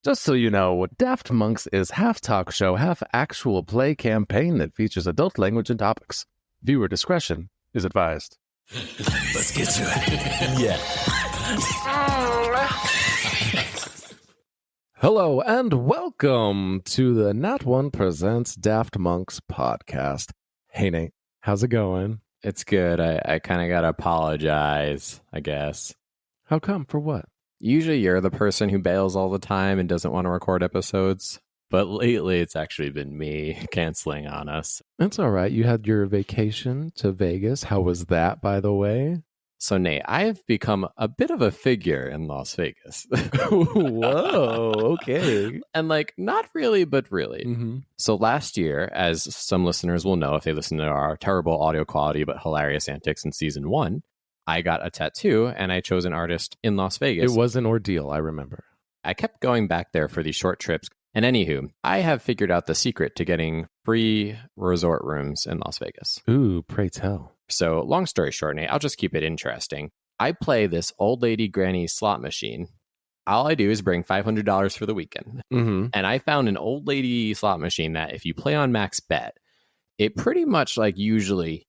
Just so you know, Daft Monks is half talk show, half actual play campaign that features adult language and topics. Viewer discretion is advised. Let's get to it. Yeah. Hello and welcome to the Nat One Presents Daft Monks podcast. Hey Nate, how's it going? It's good. I kind of got to apologize, I guess. How come? For what? Usually you're the person who bails all the time and doesn't want to record episodes. But lately it's actually been me canceling on us. It's all right. You had your vacation to Vegas. How was that, by the way? So Nate, I've become a bit of a figure in Las Vegas. Whoa, okay. And not really, but really. Mm-hmm. So last year, as some listeners will know if they listen to our terrible audio quality but hilarious antics in season 1, I got a tattoo and I chose an artist in Las Vegas. It was an ordeal, I remember. I kept going back there for these short trips. And anywho, I have figured out the secret to getting free resort rooms in Las Vegas. Ooh, pray tell. So long story short, Nate, I'll just keep it interesting. I play this old lady granny slot machine. All I do is bring $500 for the weekend. Mm-hmm. And I found an old lady slot machine that if you play on max bet, it pretty much usually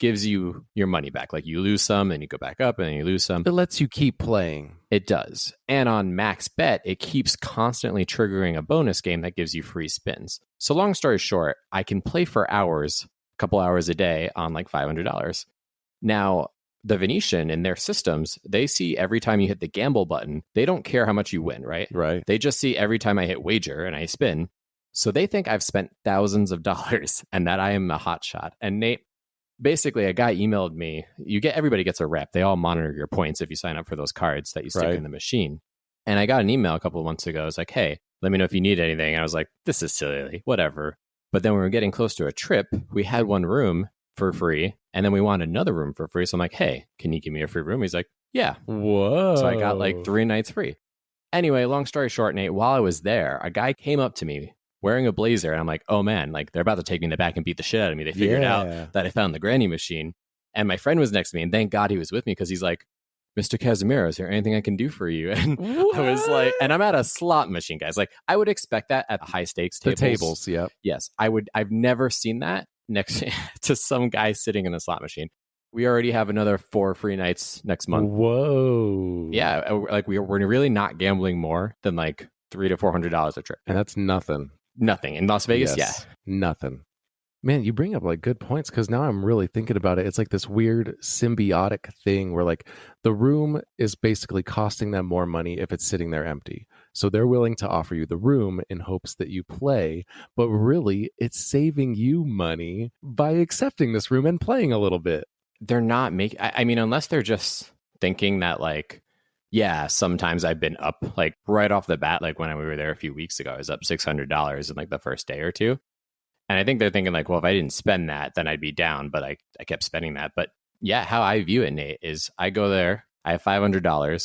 gives you your money back. Like you lose some, then you go back up, and then you lose some. It lets you keep playing. It does. And on max bet, it keeps constantly triggering a bonus game that gives you free spins. So long story short, I can play for hours, a couple hours a day on $500. Now, the Venetian in their systems, they see every time you hit the gamble button, they don't care how much you win, right? Right. They just see every time I hit wager and I spin. So they think I've spent thousands of dollars and that I am a hotshot. And Nate, basically a guy emailed me. Everybody gets a rep. They all monitor your points if you sign up for those cards that you stick in the machine. And I got an email a couple of months ago. It was like, hey, let me know if you need anything. And I was like, this is silly, whatever. But then when we were getting close to a trip, we had one room for free. And then we wanted another room for free. So I'm like, hey, can you give me a free room? He's like, yeah. Whoa. So I got 3 nights free. Anyway, long story short, Nate, while I was there, a guy came up to me wearing a blazer, and I'm like, oh man, they're about to take me in the back and beat the shit out of me. They figured out that I found the granny machine. And my friend was next to me, and thank God he was with me, because he's like, Mr. Casimiro, is there anything I can do for you? And I was like, and I'm at a slot machine, guys. I would expect that at high stakes tables. The tables, yeah. Yes, I've never seen that next to some guy sitting in a slot machine. We already have another 4 free nights next month. Whoa. Yeah, we're really not gambling more than $300 to $400 a trip. And that's nothing. Nothing. In Las Vegas, yes, nothing. Man, you bring up good points, because now I'm really thinking about it. It's this weird symbiotic thing where the room is basically costing them more money if it's sitting there empty. So they're willing to offer you the room in hopes that you play, but really it's saving you money by accepting this room and playing a little bit. They're not making, I mean, unless they're just thinking that yeah, sometimes I've been up right off the bat. When we were there a few weeks ago, I was up $600 in the first day or two. And I think they're thinking well, if I didn't spend that, then I'd be down. But I kept spending that. But yeah, how I view it, Nate, is I go there, I have $500. And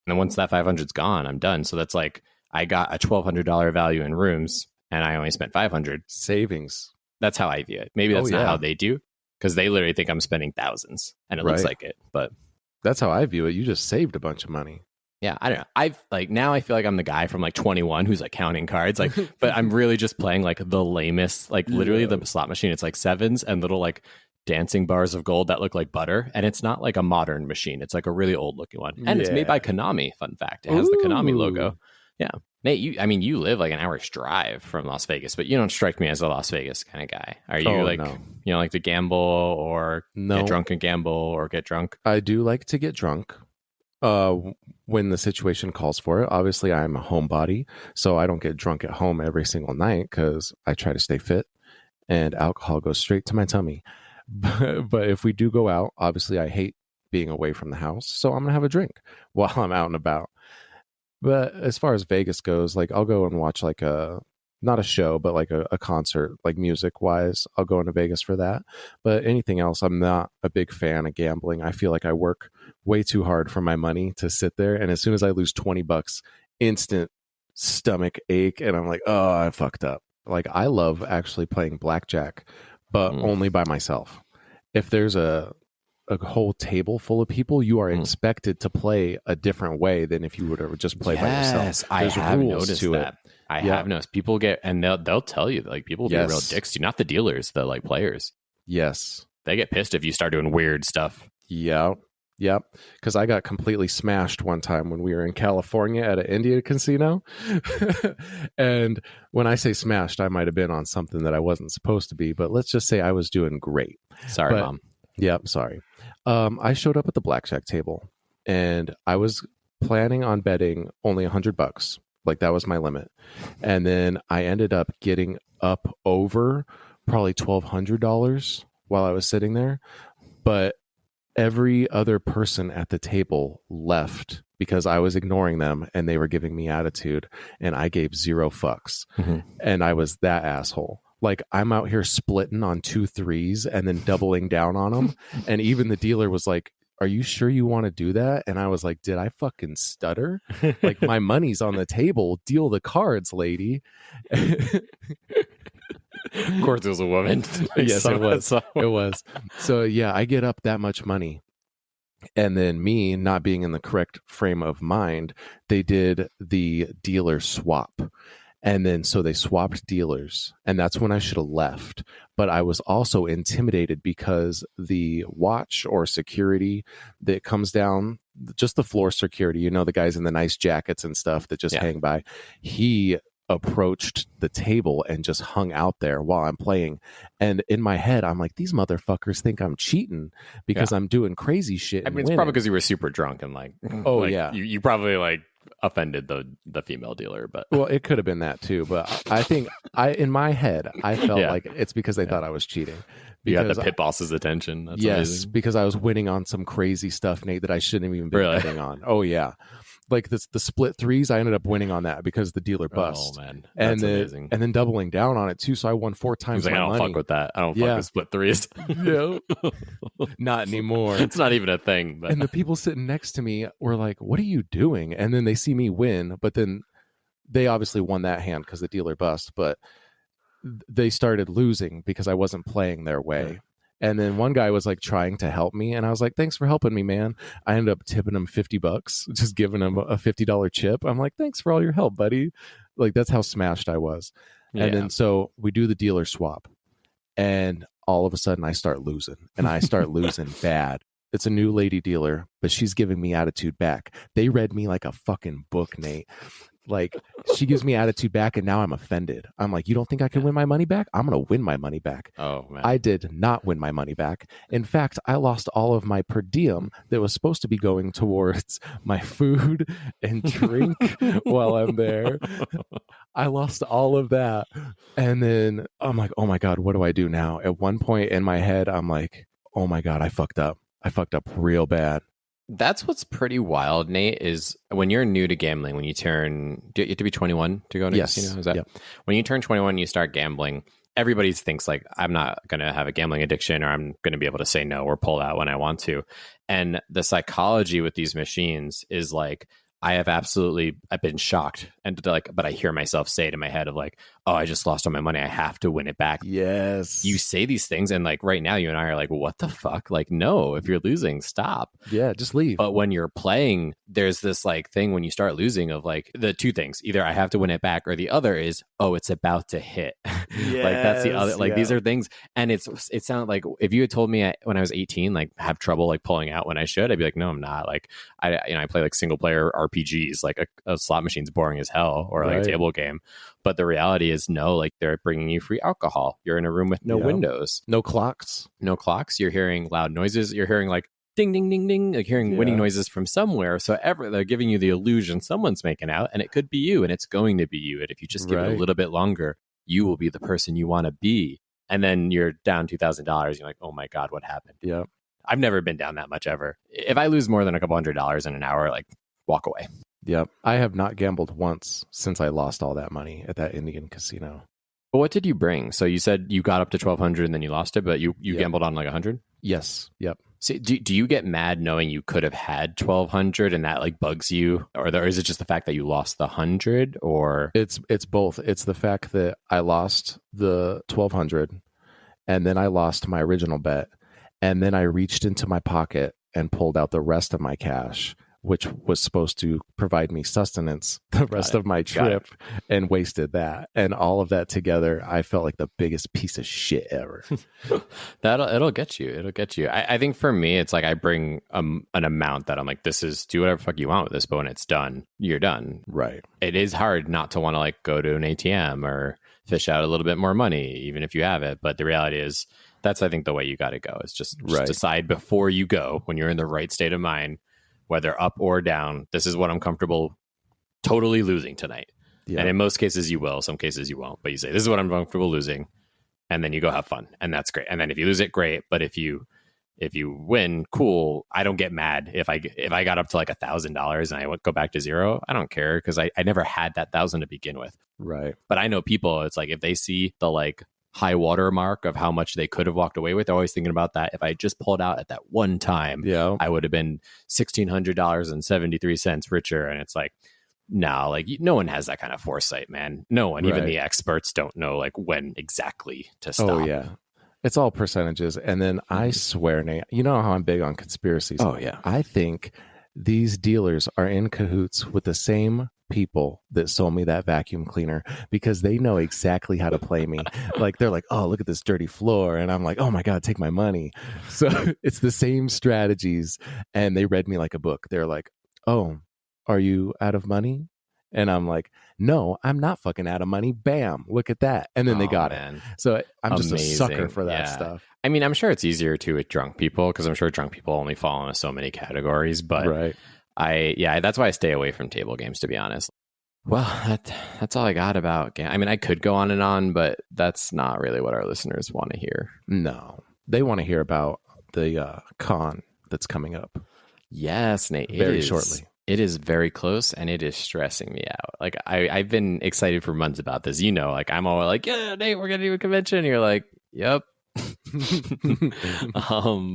then once that 500's gone, I'm done. So that's I got a $1,200 value in rooms and I only spent 500 savings. That's how I view it. Maybe that's not how they do, because they literally think I'm spending thousands and it looks like it. But that's how I view it. You just saved a bunch of money. Yeah, I don't know. I've now I feel like I'm the guy from 21 who's counting cards, but I'm really just playing the lamest, literally the slot machine. It's sevens and little dancing bars of gold that look like butter, and it's not a modern machine. It's a really old looking one, and it's made by Konami. Fun fact: it has the Konami logo. Yeah, Nate, you live an hour's drive from Las Vegas, but you don't strike me as a Las Vegas kind of guy. Are you no. You like to gamble or get drunk and gamble or get drunk? I do like to get drunk. When the situation calls for it. Obviously, I'm a homebody, so I don't get drunk at home every single night because I try to stay fit, and alcohol goes straight to my tummy. But if we do go out, obviously, I hate being away from the house, so I'm going to have a drink while I'm out and about. But as far as Vegas goes, I'll go and watch not a show, but a concert, music-wise. I'll go into Vegas for that. But anything else, I'm not a big fan of gambling. I feel like I work way too hard for my money to sit there. And as soon as I lose $20, instant stomach ache. And I'm oh, I fucked up. I love actually playing blackjack, but only by myself. If there's a a whole table full of people, you are expected to play a different way than if you would have just played by yourself. Yes, I have noticed that. I have noticed people get, and they'll tell you, like, people be real dicks to you, not the dealers, the like players. Yes. They get pissed if you start doing weird stuff. Yeah. Yep. Because I got completely smashed one time when we were in California at an Indian casino. And when I say smashed, I might have been on something that I wasn't supposed to be, but let's just say I was doing great. Sorry, Mom. Yep. Sorry. I showed up at the blackjack table and I was planning on betting only $100. Like that was my limit. And then I ended up getting up over probably $1,200 while I was sitting there. But every other person at the table left because I was ignoring them and they were giving me attitude and I gave zero fucks. And I was that asshole. Like I'm out here splitting on 2 3s and then doubling down on them. And even the dealer was like, are you sure you want to do that? And I was like, did I fucking stutter? Like my money's on the table. Deal the cards, lady. Of course it was a woman. Yes, it was. It was. So yeah, I get up that much money. And then me not being in the correct frame of mind, they did the dealer swap. And then so they swapped dealers. And that's when I should have left. But I was also intimidated because the watch or security that comes down, just the floor security, you know, the guys in the nice jackets and stuff that just hang by, he approached the table and just hung out there while I'm playing. And in my head, I'm like, these motherfuckers think I'm cheating because I'm doing crazy shit. I mean, it's probably because you were super drunk and like, you probably like offended the female dealer, but well, it could have been that too. But I think in my head, I felt like it's because they thought I was cheating. You got the pit boss's attention. That's amazing. Because I was winning on some crazy stuff, Nate, that I shouldn't have even been betting on. Oh yeah. Like the split 3s, I ended up winning on that because the dealer bust. Oh man, that's amazing. And then doubling down on it too, so I won 4 times. Like, my I don't money. fuck with that. I don't fuck with split 3s. Yeah, not anymore. It's not even a thing. But. And the people sitting next to me were like, "What are you doing?" And then they see me win, but then they obviously won that hand because the dealer bust. But they started losing because I wasn't playing their way. Yeah. And then one guy was like trying to help me. And I was like, thanks for helping me, man. I ended up tipping him $50, just giving him a $50 chip. I'm like, thanks for all your help, buddy. Like, that's how smashed I was. Yeah. And then so we do the dealer swap. And all of a sudden I start losing. And I start losing bad. It's a new lady dealer, but she's giving me attitude back. They read me like a fucking book, Nate. Like, she gives me attitude back, and now I'm offended. I'm like, you don't think I can win my money back? I'm going to win my money back. Oh, man. I did not win my money back. In fact, I lost all of my per diem that was supposed to be going towards my food and drink while I'm there. I lost all of that. And then I'm like, oh, my God, what do I do now? At one point in my head, I'm like, oh, my God, I fucked up. I fucked up real bad. That's what's pretty wild, Nate, is when you're new to gambling, when you you have to be 21 to go to a casino? Is that when you turn 21 and you start gambling, everybody thinks like, I'm not going to have a gambling addiction, or I'm going to be able to say no or pull out when I want to. And the psychology with these machines is like, I've been shocked. And like, but I hear myself say it in my head of like, oh, I just lost all my money. I have to win it back. Yes. You say these things. And like right now, you and I are like, what the fuck? Like, no, if you're losing, stop. Yeah, just leave. But when you're playing, there's this like thing when you start losing of like the two things, either I have to win it back, or the other is, oh, it's about to hit. Yes, like that's the other, like these are things. And it sounded like if you had told me when I was 18, like have trouble like pulling out when I should, I'd be like, no, I'm not. Like I play like single player RPGs, like a slot machine's boring as hell, or like a table game. But the reality is no, like they're bringing you free alcohol. You're in a room with no windows. No clocks. No clocks. You're hearing loud noises. You're hearing like ding, ding, ding, ding, like hearing winning noises from somewhere. So they're giving you the illusion someone's making out, and it could be you, and it's going to be you. And if you just give it a little bit longer, you will be the person you want to be. And then you're down $2,000. You're like, oh my God, what happened? Yeah. I've never been down that much ever. If I lose more than a couple $100 in an hour, like walk away. Yep. I have not gambled once since I lost all that money at that Indian casino. But what did you bring? So you said you got up to 1,200 and then you lost it, but you gambled on like 100? Yes. Yep. So do you get mad knowing you could have had 1,200 and that like bugs you? Or is it just the fact that you lost the 100? Or it's both. It's the fact that I lost the 1,200 and then I lost my original bet. And then I reached into my pocket and pulled out the rest of my cash, which was supposed to provide me sustenance the rest of my trip, and wasted that. And all of that together, I felt like the biggest piece of shit ever. It'll get you. It'll get you. I think for me, it's like I bring an amount that I'm like, this is, do whatever the fuck you want with this, but when it's done, you're done. Right. It is hard not to want to like go to an ATM or fish out a little bit more money, even if you have it. But the reality is, that's, I think, the way you got to go is just decide before you go, when you're in the right state of mind, whether up or down, this is what I'm comfortable totally losing tonight. Yeah. And in most cases you will, some cases you won't, but you say, this is what I'm comfortable losing. And then you go have fun. And that's great. And then if you lose it, great. But if you win, cool. I don't get mad if I got up to like $1,000 and I would go back to zero. I don't care, because I never had that 1,000 to begin with. Right. But I know people, it's like if they see the like high water mark of how much they could have walked away with, they're always thinking about that. If I just pulled out at that one time, I would have been $1,600.73 richer. And it's like, no, like no one has that kind of foresight, man. No one, even the experts don't know like when exactly to stop. Oh yeah. It's all percentages. And then I swear, Nate, you know how I'm big on conspiracies. Oh yeah. I think these dealers are in cahoots with the same people that sold me that vacuum cleaner, because they know exactly how to play me. Like they're like, oh, look at this dirty floor, and I'm like, oh my god, take my money. So it's the same strategies, and they read me like a book. They're like, oh, are you out of money? And I'm like, no, I'm not fucking out of money. Bam, look at that. And then they got it. So I'm just a sucker for that stuff. I mean, I'm sure it's easier too with drunk people, because I'm sure drunk people only fall into so many categories. But that's why I stay away from table games, to be honest. Well, that's all I got about game. I mean, I could go on and on, but that's not really what our listeners want to hear. No, they want to hear about the con that's coming up. Yes, Nate. Very shortly. It is very close, and it is stressing me out. Like I've been excited for months about this. You know, like I'm all like, yeah, Nate, we're gonna do a convention. And you're like, yep.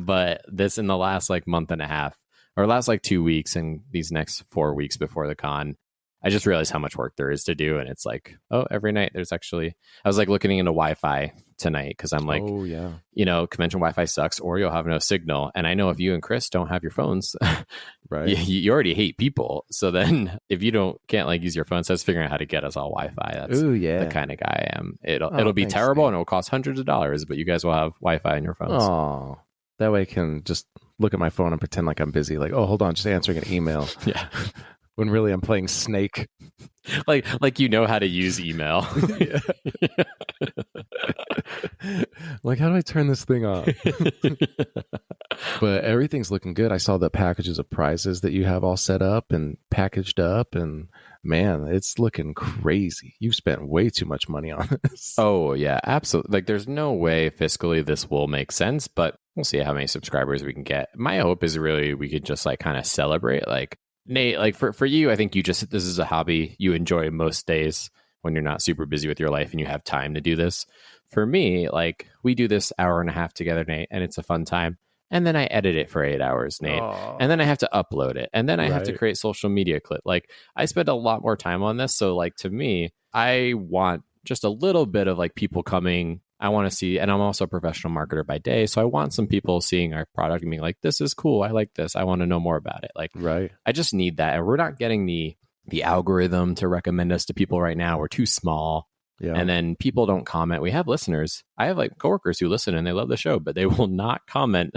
But this in the last like month and a half, or last like 2 weeks, and these next 4 weeks before the con, I just realized how much work there is to do. And it's like, oh, every night there's actually, I was like looking into Wi-Fi tonight, because I'm like, oh yeah, you know, convention Wi-Fi sucks, or you'll have no signal. And I know if you and Chris don't have your phones, right, you already hate people. So then if you can't like use your phone, so it's figuring out how to get us all Wi-Fi. That's the kind of guy I am. It'll be terrible, and it'll cost hundreds of dollars, but you guys will have Wi-Fi in your phones. Oh, that way I can just look at my phone and pretend like I'm busy. Like, oh, hold on, just answering an email. Yeah. When really I'm playing Snake. like you know how to use email. Like, how do I turn this thing off? But everything's looking good. I saw the packages of prizes that you have all set up and packaged up, and man, it's looking crazy. You've spent way too much money on this. Oh yeah, absolutely. Like there's no way fiscally this will make sense, but we'll see how many subscribers we can get. My hope is really we could just like kind of celebrate, like, Nate, like for you, I think this is a hobby you enjoy most days when you're not super busy with your life and you have time to do this. For me, like we do this hour and a half together, Nate, and it's a fun time. And then I edit it for 8 hours, Nate. Aww. And then I have to upload it. And then I have to create social media clip. Like I spend a lot more time on this. So like to me, I want just a little bit of like people coming. I want to see, and I'm also a professional marketer by day. So I want some people seeing our product and being like, this is cool. I like this. I want to know more about it. Like, I just need that. And we're not getting the algorithm to recommend us to people right now. We're too small. Yeah. And then people don't comment. We have listeners. I have like coworkers who listen and they love the show, but they will not comment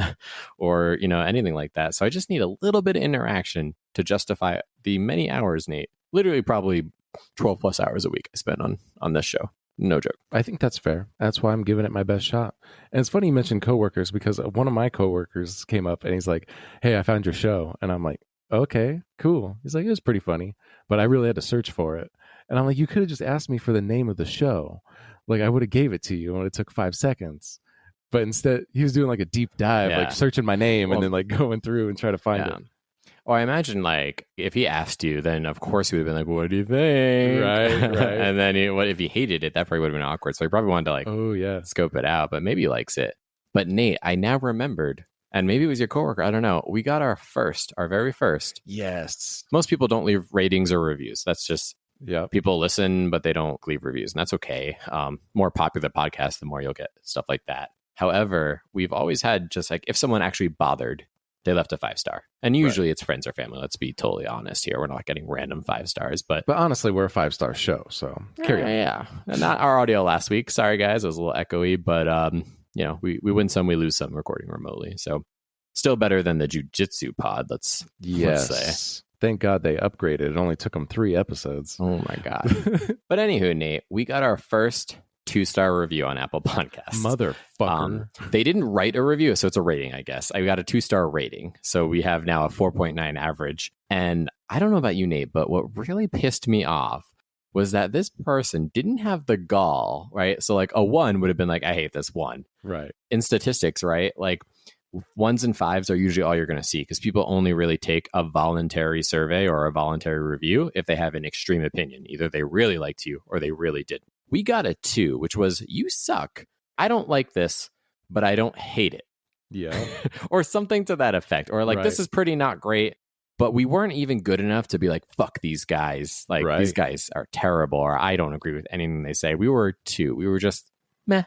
or, you know, anything like that. So I just need a little bit of interaction to justify the many hours, Nate, literally probably 12 plus hours a week I spend on this show. No joke. I think that's fair. That's why I'm giving it my best shot. And it's funny you mentioned coworkers, because one of my coworkers came up and he's like, hey, I found your show. And I'm like, okay, cool. He's like, it was pretty funny, but I really had to search for it. And I'm like, you could have just asked me for the name of the show. Like I would have gave it to you and it took 5 seconds. But instead he was doing like a deep dive, like searching my name and then like going through and trying to find it. Well, I imagine like if he asked you, then of course he would have been like, what do you think? Right. And then what if he hated it? That probably would have been awkward. So he probably wanted to like, scope it out, but maybe he likes it. But Nate, I now remembered, and maybe it was your coworker, I don't know. We got our very first. Yes. Most people don't leave ratings or reviews. That's just, people listen, but they don't leave reviews, and that's okay. More popular podcasts, the more you'll get stuff like that. However, we've always had just like if someone actually bothered, they left a 5-star. And usually it's friends or family. Let's be totally honest here. We're not getting random 5 stars. But honestly, we're a 5-star show. So carry on. Yeah. And not our audio last week. Sorry, guys. It was a little echoey. But, we win some, we lose some recording remotely. So still better than the jujitsu pod, let's say. Thank God they upgraded. It only took them 3 episodes. Oh, my God. But anywho, Nate, we got our first 2-star review on Apple Podcasts. Motherfucker. They didn't write a review, so it's a rating, I guess. I got a 2-star rating. So we have now a 4.9 average. And I don't know about you, Nate, but what really pissed me off was that this person didn't have the gall, right? So like a 1 would have been like, I hate this 1. Right. In statistics, right? Like 1s and 5s are usually all you're going to see because people only really take a voluntary survey or a voluntary review if they have an extreme opinion. Either they really liked you or they really didn't. We got a 2, which was, you suck. I don't like this, but I don't hate it. Yeah. Or something to that effect. Or like, This is pretty not great, but we weren't even good enough to be like, fuck these guys. Like, These guys are terrible, or I don't agree with anything they say. We were 2. We were just meh.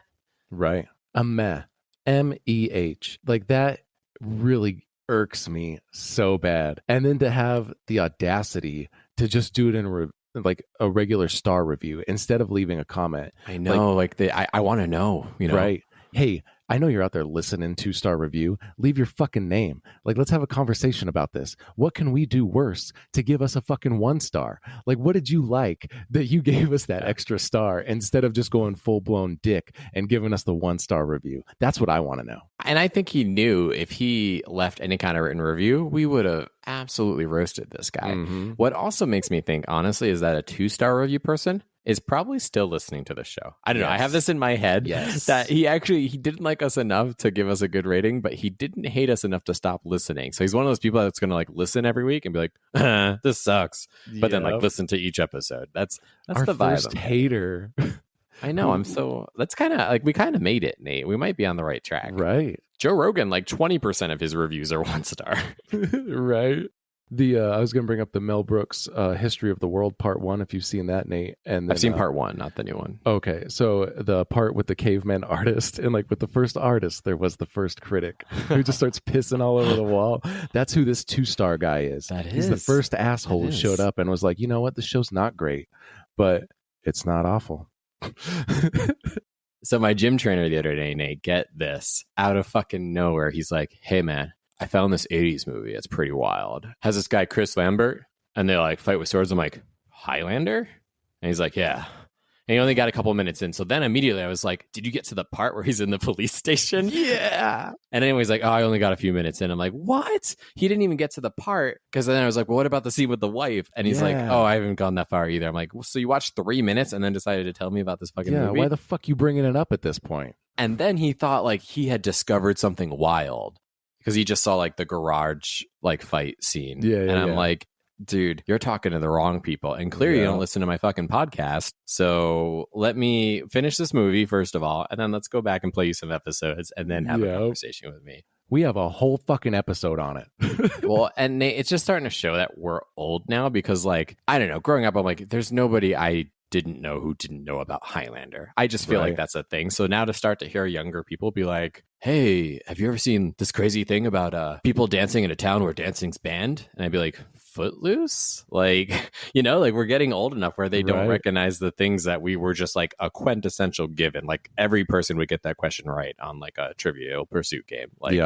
Right. A meh. MEH. Like that really irks me so bad. And then to have the audacity to just do it in like a regular star review instead of leaving a comment. I know, I want to know, Right. Hey, I know you're out there listening, 2-star review. Leave your fucking name. Like, let's have a conversation about this. What can we do worse to give us a fucking 1-star? Like, what did you like that you gave us that extra star instead of just going full-blown dick and giving us the 1-star review? That's what I want to know. And I think he knew if he left any kind of written review, we would have absolutely roasted this guy. Mm-hmm. What also makes me think, honestly, is that a 2-star review person is probably still listening to the show. I don't know. I have this in my head that he didn't like us enough to give us a good rating, but he didn't hate us enough to stop listening. So he's one of those people that's going to like listen every week and be like, this sucks. But then like listen to each episode. That's our the vibe. First hater. I know. That's kind of like, we kind of made it, Nate. We might be on the right track. Right. Joe Rogan, like 20% of his reviews are 1-star. Right. I was going to bring up the Mel Brooks History of the World Part 1, if you've seen that, Nate. And then, I've seen Part 1, not the new one. Okay, so the part with the caveman artist, and like with the first artist, there was the first critic who just starts pissing all over the wall. That's who this 2-star guy is. He's the first asshole who showed up and was like, you know what, the show's not great, but it's not awful. So my gym trainer the other day, Nate, get this, out of fucking nowhere, he's like, hey man, I found this 80s movie. It's pretty wild. Has this guy, Chris Lambert, and they like fight with swords. I'm like, Highlander? And he's like, yeah. And he only got a couple minutes in. So then immediately I was like, did you get to the part where he's in the police station? Yeah. And anyway, he's like, oh, I only got a few minutes in. I'm like, what? He didn't even get to the part. Because then I was like, well, what about the scene with the wife? And he's like, oh, I haven't gone that far either. I'm like, well, so you watched 3 minutes and then decided to tell me about this fucking movie? Why the fuck you bringing it up at this point? And then he thought like he had discovered something wild. Because he just saw like the garage like fight scene. And I'm like, dude, you're talking to the wrong people. And clearly you don't listen to my fucking podcast. So let me finish this movie, first of all. And then let's go back and play you some episodes and then have a conversation with me. We have a whole fucking episode on it. Well, and Nate, it's just starting to show that we're old now because like, I don't know, growing up, I'm like, there's nobody I didn't know who didn't know about Highlander. I just feel like that's a thing. So now to start to hear younger people be like, hey, have you ever seen this crazy thing about people dancing in a town where dancing's banned? And I'd be like, Footloose? Like, like we're getting old enough where they don't recognize the things that we were just like a quintessential given. Like every person would get that question right on like a Trivial Pursuit game. Like,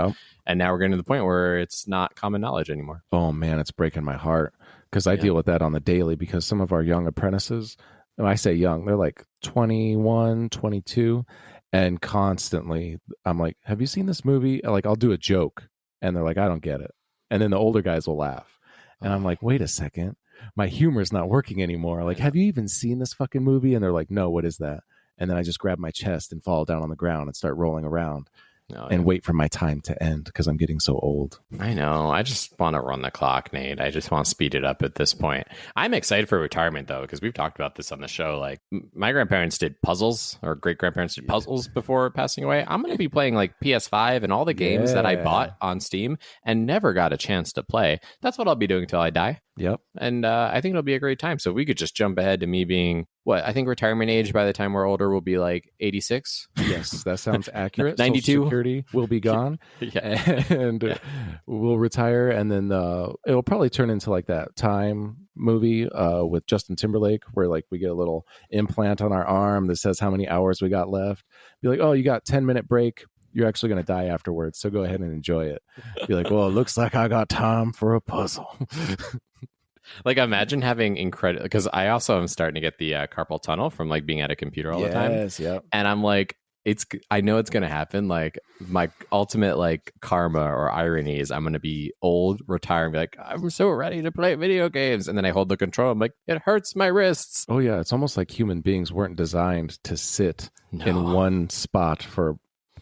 and now we're getting to the point where it's not common knowledge anymore. Oh man, it's breaking my heart because I deal with that on the daily because some of our young apprentices, and I say young, they're like 21, 22. And constantly, I'm like, have you seen this movie? Like, I'll do a joke. And they're like, I don't get it. And then the older guys will laugh. And I'm like, wait a second. My humor's not working anymore. Like, have you even seen this fucking movie? And they're like, no, what is that? And then I just grab my chest and fall down on the ground and start rolling around. And wait for my time to end because I'm getting so old. I know. I just want to run the clock, Nate. I just want to speed it up at this point. I'm excited for retirement, though, because we've talked about this on the show. Like, my grandparents did puzzles, or great-grandparents did puzzles before passing away. I'm going to be playing, like, PS5 and all the games that I bought on Steam and never got a chance to play. That's what I'll be doing until I die. Yep. And I think it'll be a great time. So we could just jump ahead to me being, what I think retirement age by the time we're older will be like 86. Yes, that sounds accurate. 92. Social Security will be gone, and we'll retire, and then it'll probably turn into like that Time movie with Justin Timberlake, where like we get a little implant on our arm that says how many hours we got left. Be like, oh, you got 10-minute break. You're actually going to die afterwards, so go ahead and enjoy it. Be like, well, it looks like I got time for a puzzle. Like, imagine having incredible, because I also am starting to get the carpal tunnel from like being at a computer all the time. Yes, yep. And I'm like, I know it's going to happen. Like, my ultimate like karma or irony is I'm going to be old, retire, and be like, I'm so ready to play video games. And then I hold the control. I'm like, it hurts my wrists. Oh yeah, it's almost like human beings weren't designed to sit in one spot for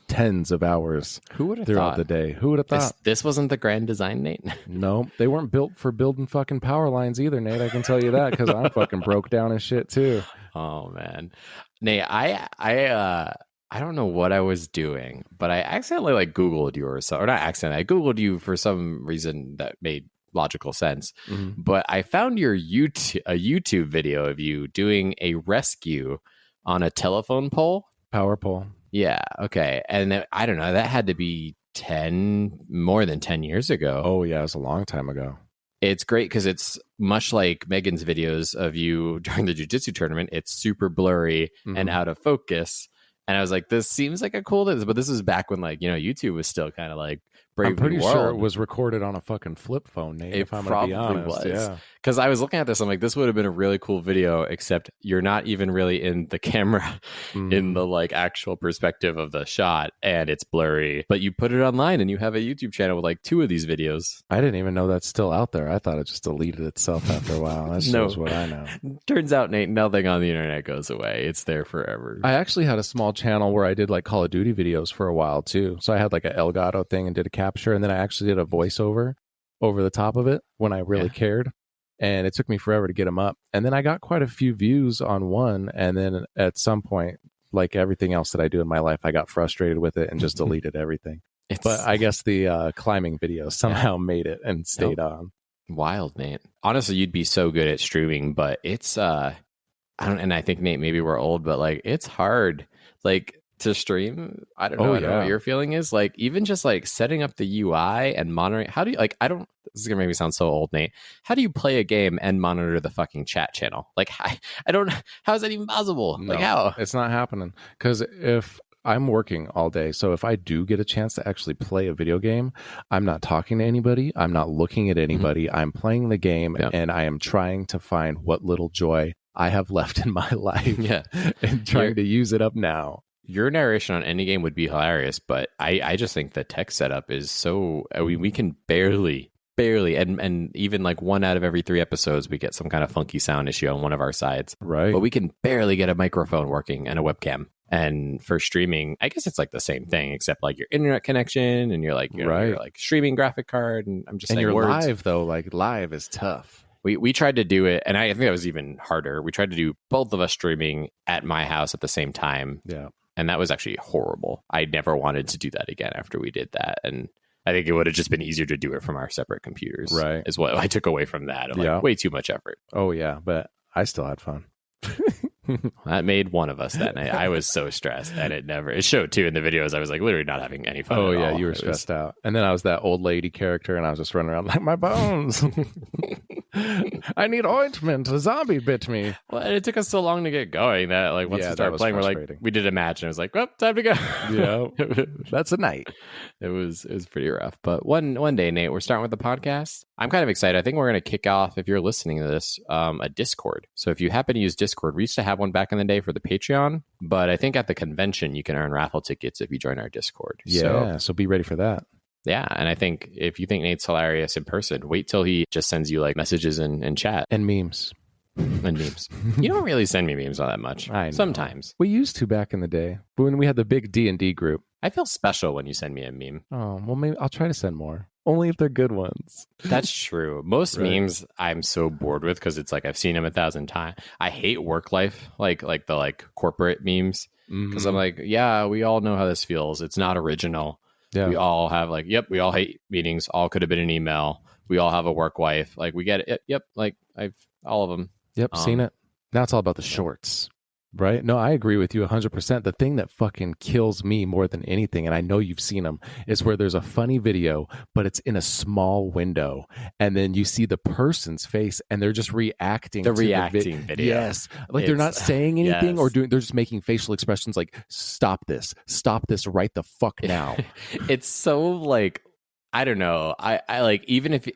tens of hours throughout the day. Who would have thought? This wasn't the grand design, Nate? No, they weren't built for building fucking power lines either, Nate. I can tell you that because I'm fucking broke down as shit too. Oh man, Nate, I don't know what I was doing, but I accidentally like Googled you or so, or not accidentally. I Googled you for some reason that made logical sense. Mm-hmm. But I found a YouTube video of you doing a rescue on a telephone pole, power pole. Yeah. Okay. And I don't know. That had to be more than 10 years ago. Oh yeah, it was a long time ago. It's great because it's much like Megan's videos of you during the jiu-jitsu tournament. It's super blurry and out of focus. And I was like, this seems like a cool thing. But this is back when like, YouTube was still kind of like Brave I'm pretty New World. sure it was recorded on a fucking flip phone, Nate, if I'm going to be honest. Was. Yeah. Because I was looking at this, I'm like, this would have been a really cool video, except you're not even really in the camera in the like actual perspective of the shot, and it's blurry. But you put it online and you have a YouTube channel with like 2 of these videos. I didn't even know that's still out there. I thought it just deleted itself after a while. That shows what I know. Turns out, Nate, nothing on the internet goes away. It's there forever. I actually had a small channel where I did like Call of Duty videos for a while too. So I had like a Elgato thing and did a capture, and then I actually did a voiceover over the top of it when I really cared. And it took me forever to get them up. And then I got quite a few views on one. And then at some point, like everything else that I do in my life, I got frustrated with it and just deleted everything. But I guess the climbing video somehow made it and stayed on. Wild, Nate. Honestly, you'd be so good at streaming, but it's, and I think, Nate, maybe we're old, but like, it's hard. Like, to stream, I don't know. I don't know what your feeling is. Like, even just like setting up the UI and monitoring. How do you like? This is gonna make me sound so old, Nate. How do you play a game and monitor the fucking chat channel? Like, I don't. How is that even possible? No, like, how? It's not happening. Because if I'm working all day, so if I do get a chance to actually play a video game, I'm not talking to anybody. I'm not looking at anybody. I'm playing the game, and I am trying to find what little joy I have left in my life. And trying to use it up now. Your narration on any game would be hilarious, but I just think the tech setup is so... we can barely, and even like 1 out of every 3 episodes, we get some kind of funky sound issue on one of our sides. Right. But we can barely get a microphone working and a webcam. And for streaming, I guess it's like the same thing, except like your internet connection and you're like, you're like streaming graphic card. And I'm just saying you're words. Live, though. Like, live is tough. We tried to do it, and I think that was even harder. We tried to do both of us streaming at my house at the same time. Yeah. And that was actually horrible. I never wanted to do that again after we did that. And I think it would have just been easier to do it from our separate computers. Right. Is what I took away from that. Like, way too much effort. Oh, yeah. But I still had fun. That made one of us that night. I was so stressed, and it showed too in the videos. I was like literally not having any fun. Oh, at yeah. all. You were stressed out. And then I was that old lady character, and I was just running around like, my bones. I need ointment. A zombie bit me. Well, and it took us so long to get going that like once we started playing, we're like, we did a match, and it was like, well, time to go. Yeah, that's a night. It was pretty rough. But one day, Nate, we're starting with the podcast. I'm kind of excited. I think we're going to kick off, if you're listening to this, a Discord. So if you happen to use Discord, we used to have one back in the day for the Patreon, but I think at the convention you can earn raffle tickets if you join our Discord. Yeah, so be ready for that. Yeah, and I think if you think Nate's hilarious in person, wait till he just sends you like messages in chat. And memes. And memes. You don't really send me memes all that much. I know. Sometimes. We used to back in the day, when we had the big D&D group. I feel special when you send me a meme. Oh, well, maybe I'll try to send more. Only if they're good ones. That's true. Most memes I'm so bored with because it's like I've seen them 1,000 times. I hate work life, like the corporate memes, because I'm like, yeah, we all know how this feels. It's not original. Yeah. We all have we all hate meetings. All could have been an email. We all have a work wife. Like we get it. Yep. Like all of them. Yep. Seen it. Now it's all about the shorts, right? No, I agree with you 100%. The thing that fucking kills me more than anything, and I know you've seen them, is where there's a funny video, but it's in a small window, and then you see the person's face, and they're just reacting. The reacting video. Yes, like they're not saying anything or doing. They're just making facial expressions like "Stop this! Stop this right the fuck now!" It's so like, I don't know. I like even if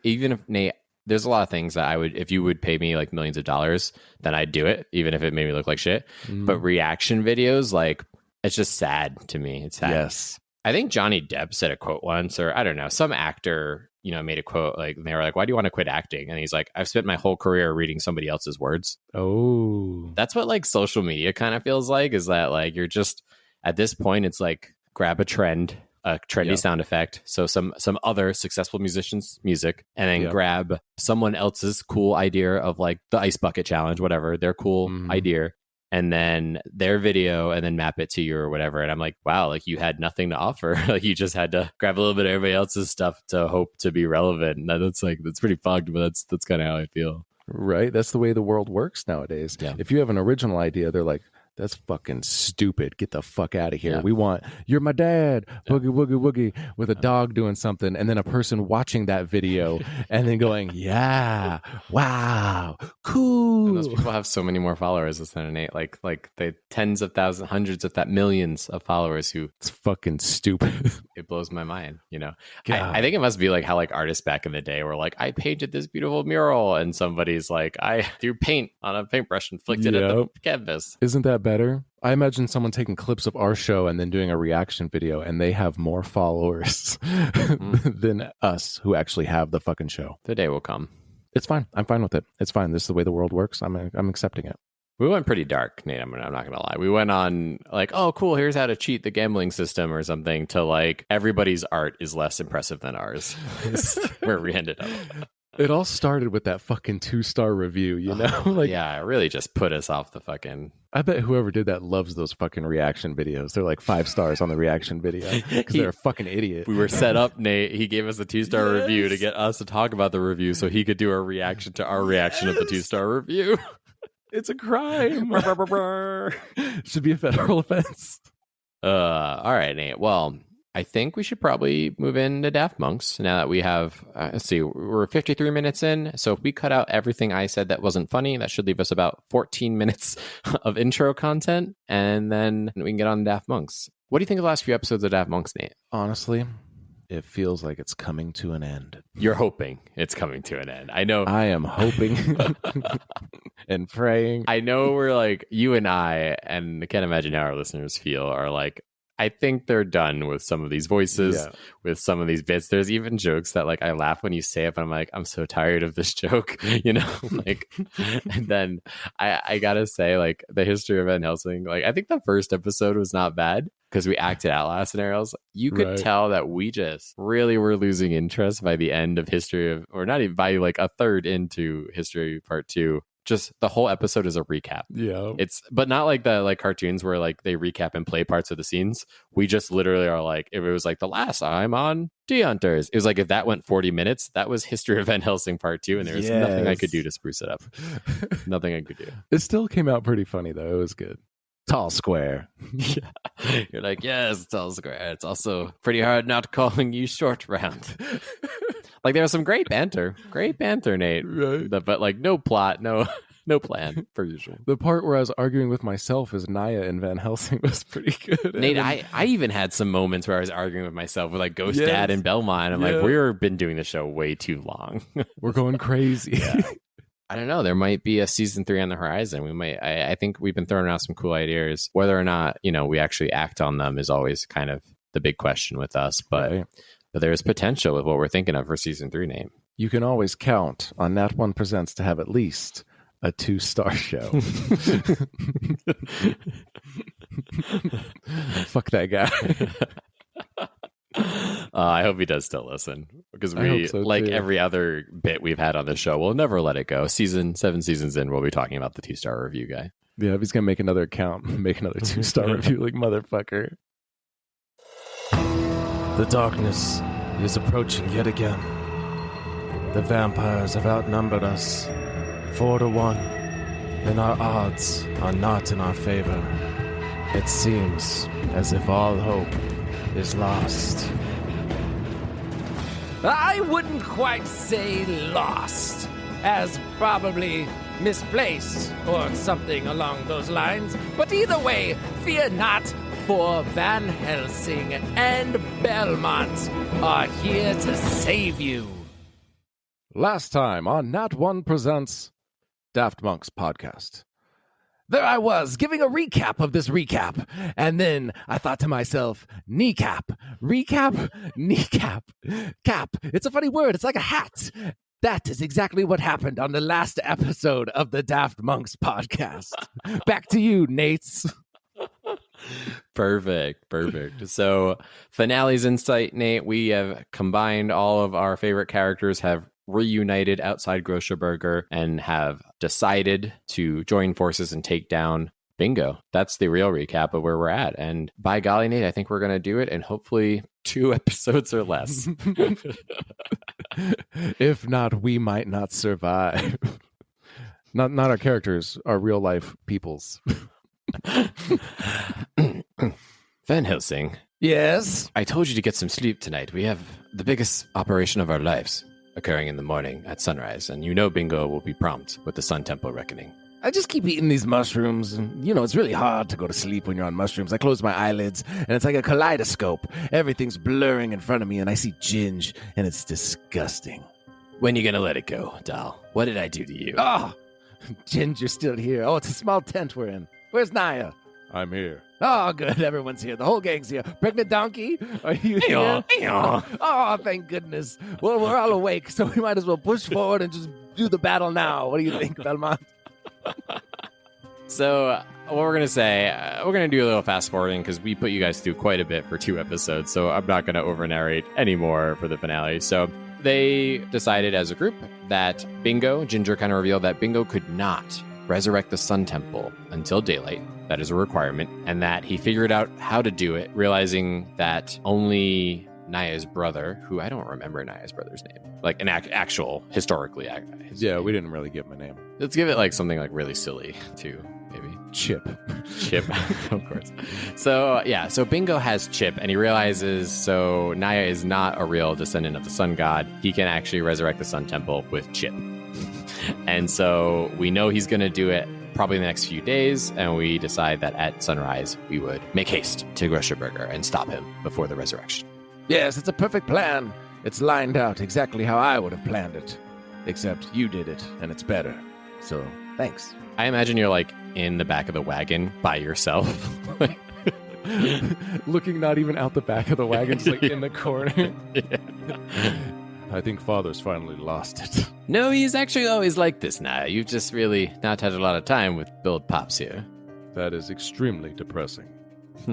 Nate. There's a lot of things that I would, if you would pay me like millions of dollars, then I'd do it, even if it made me look like shit. But reaction videos, like, it's just sad to me. It's sad. Yes. I think Johnny Depp said a quote once, or I don't know, some actor, made a quote, like, and they were like, "Why do you want to quit acting?" And he's like, "I've spent my whole career reading somebody else's words." Oh. That's what like social media kind of feels like, is that like you're just, at this point, it's like grab a trend, a trendy sound effect, so some other successful musician's music, and then grab someone else's cool idea of like the ice bucket challenge, whatever, their cool idea, and then their video, and then map it to you or whatever. And I'm like, wow, like you had nothing to offer. Like you just had to grab a little bit of everybody else's stuff to hope to be relevant. And that's pretty fucked, but that's kind of how I feel. Right. That's the way the world works nowadays. Yeah. If you have an original idea, they're like, "That's fucking stupid. Get the fuck out of here. We want, you're my dad, boogie, woogie, woogie," with a dog doing something. And then a person watching that video and then going, "Yeah, wow, cool." And those people have so many more followers than Nate. Like the tens of thousands, hundreds of millions of followers who. It's fucking stupid. It blows my mind, I think it must be like how like artists back in the day were like, "I painted this beautiful mural," and somebody's like, "I threw paint on a paintbrush and flicked it at the canvas." Isn't that better? I imagine someone taking clips of our show and then doing a reaction video, and they have more followers than us who actually have the fucking show. The day will come. It's fine. I'm fine with it. It's fine. This is the way the world works. I'm accepting it. We went pretty dark, Nate. I'm not going to lie. We went on like, "Oh, cool, here's how to cheat the gambling system," or something, to like, everybody's art is less impressive than ours. Where we ended up. It all started with that fucking 2-star review, Like, yeah, it really just put us off the fucking... I bet whoever did that loves those fucking reaction videos. They're like 5 stars on the reaction video because they're a fucking idiot. We were set up, Nate. He gave us a 2-star review to get us to talk about the review so he could do a reaction to our reaction of the 2-star review. It's a crime. Should be a federal offense. All right, Nate. Well, I think we should probably move into Daft Monks now that we have, let's see, we're 53 minutes in. So if we cut out everything I said that wasn't funny, that should leave us about 14 minutes of intro content. And then we can get on Daft Monks. What do you think of the last few episodes of Daft Monks, Nate? Honestly, it feels like it's coming to an end. You're hoping it's coming to an end. I know. I am hoping and praying. I know we're like, you and I can't imagine how our listeners feel, are like, I think they're done with some of these voices, with some of these bits. There's even jokes that like I laugh when you say it, but I'm like, I'm so tired of this joke, like, and then I gotta say, like, the history of Van Helsing, like, I think the first episode was not bad because we acted out loud scenarios. You could tell that we just really were losing interest by the end of history of, or not even by like a third into history part 2. Just the whole episode is a recap. Yeah. But not like the like cartoons where like they recap and play parts of the scenes. We just literally are like, if it was like the last time on D-Hunters, it was like, if that went 40 minutes, that was History of Van Helsing part 2. And there was nothing I could do to spruce it up. Nothing I could do. It still came out pretty funny though. It was good. Tall square. Yeah. You're like, yes, tall square. It's also pretty hard not calling you short round. Like, there was some great banter, Nate. Right. But like, no plot, no plan, per usual. The part where I was arguing with myself as Naya in Van Helsing was pretty good. Nate, I even had some moments where I was arguing with myself with like Ghost Dad and Belmont. I'm like, we've been doing the show way too long. We're going crazy. Yeah. I don't know. There might be a season 3 on the horizon. We might. I think we've been throwing out some cool ideas. Whether or not we actually act on them is always kind of the big question with us. But there's potential with what we're thinking of for season 3, Nate. You can always count on Nat One Presents to have at least a 2-star show. Fuck that guy. I hope he does still listen, because we, so like too. Every other bit we've had on the show, we'll never let it go. 7 seasons in, we'll be talking about the 2-star review guy. Yeah, if he's gonna make another account, make another 2-star review, like motherfucker. The darkness is approaching yet again. The vampires have outnumbered us 4-1. and our odds are not in our favor. It seems as if all hope is lost. I wouldn't quite say lost, as probably misplaced or something along those lines. But either way, fear not, for Van Helsing and Belmont are here to save you. Last time on Nat One Presents Daft Monks podcast. There I was, giving a recap of this recap, and then I thought to myself, kneecap, recap, kneecap, cap. It's a funny word, it's like a hat. That is exactly what happened on the last episode of the Daft Monks podcast. Back to you, Nates. Perfect. So, finale's in sight, Nate. We have combined all of our favorite characters, have reunited outside Groshureburger, and have decided to join forces and take down Bingo. That's the real recap of where we're at. And by golly, Nate, I think we're going to do it in hopefully 2 episodes or less. If not, we might not survive. Not our characters, our real life peoples. Van Helsing. Yes? I told you to get some sleep tonight. We have the biggest operation of our lives occurring in the morning at sunrise, and you know Bingo will be prompt with the Sun Temple reckoning. I just keep eating these mushrooms, and it's really hard to go to sleep when you're on mushrooms. I close my eyelids, and it's like a kaleidoscope. Everything's blurring in front of me, and I see Ginge, and it's disgusting. When you gonna let it go, doll? What did I do to you? Oh, Ginge, you're still here. Oh, it's a small tent we're in. Where's Naya? I'm here. Oh, good. Everyone's here. The whole gang's here. Pregnant donkey? Are you here? Oh, thank goodness. Well, we're all awake, so we might as well push forward and just do the battle now. What do you think, Belmont? So, what we're going to say, we're going to do a little fast forwarding because we put you guys through quite a bit for 2 episodes, so I'm not going to over narrate anymore for the finale. So, they decided as a group that Ginger kind of revealed that Bingo could not resurrect the Sun Temple until daylight. That is a requirement. And that he figured out how to do it, realizing that only Naya's brother, who I don't remember Naya's brother's name, like an actual historically. Yeah, we didn't really give him a name. Let's give it like something like really silly too, maybe. Chip, of course. So Bingo has Chip, and he realizes so Naya is not a real descendant of the Sun God. He can actually resurrect the Sun Temple with Chip. And so we know he's going to do it probably in the next few days, and we decide that at sunrise we would make haste to Groshureburger and stop him before the resurrection. Yes, it's a perfect plan. It's lined out exactly how I would have planned it. Except you did it, and it's better. So, thanks. I imagine you're like in the back of the wagon by yourself. Looking not even out the back of the wagon, just like in the corner. Yeah. I think Father's finally lost it. No, he's actually always like this now. You've just really not had a lot of time with Build Pops here. That is extremely depressing.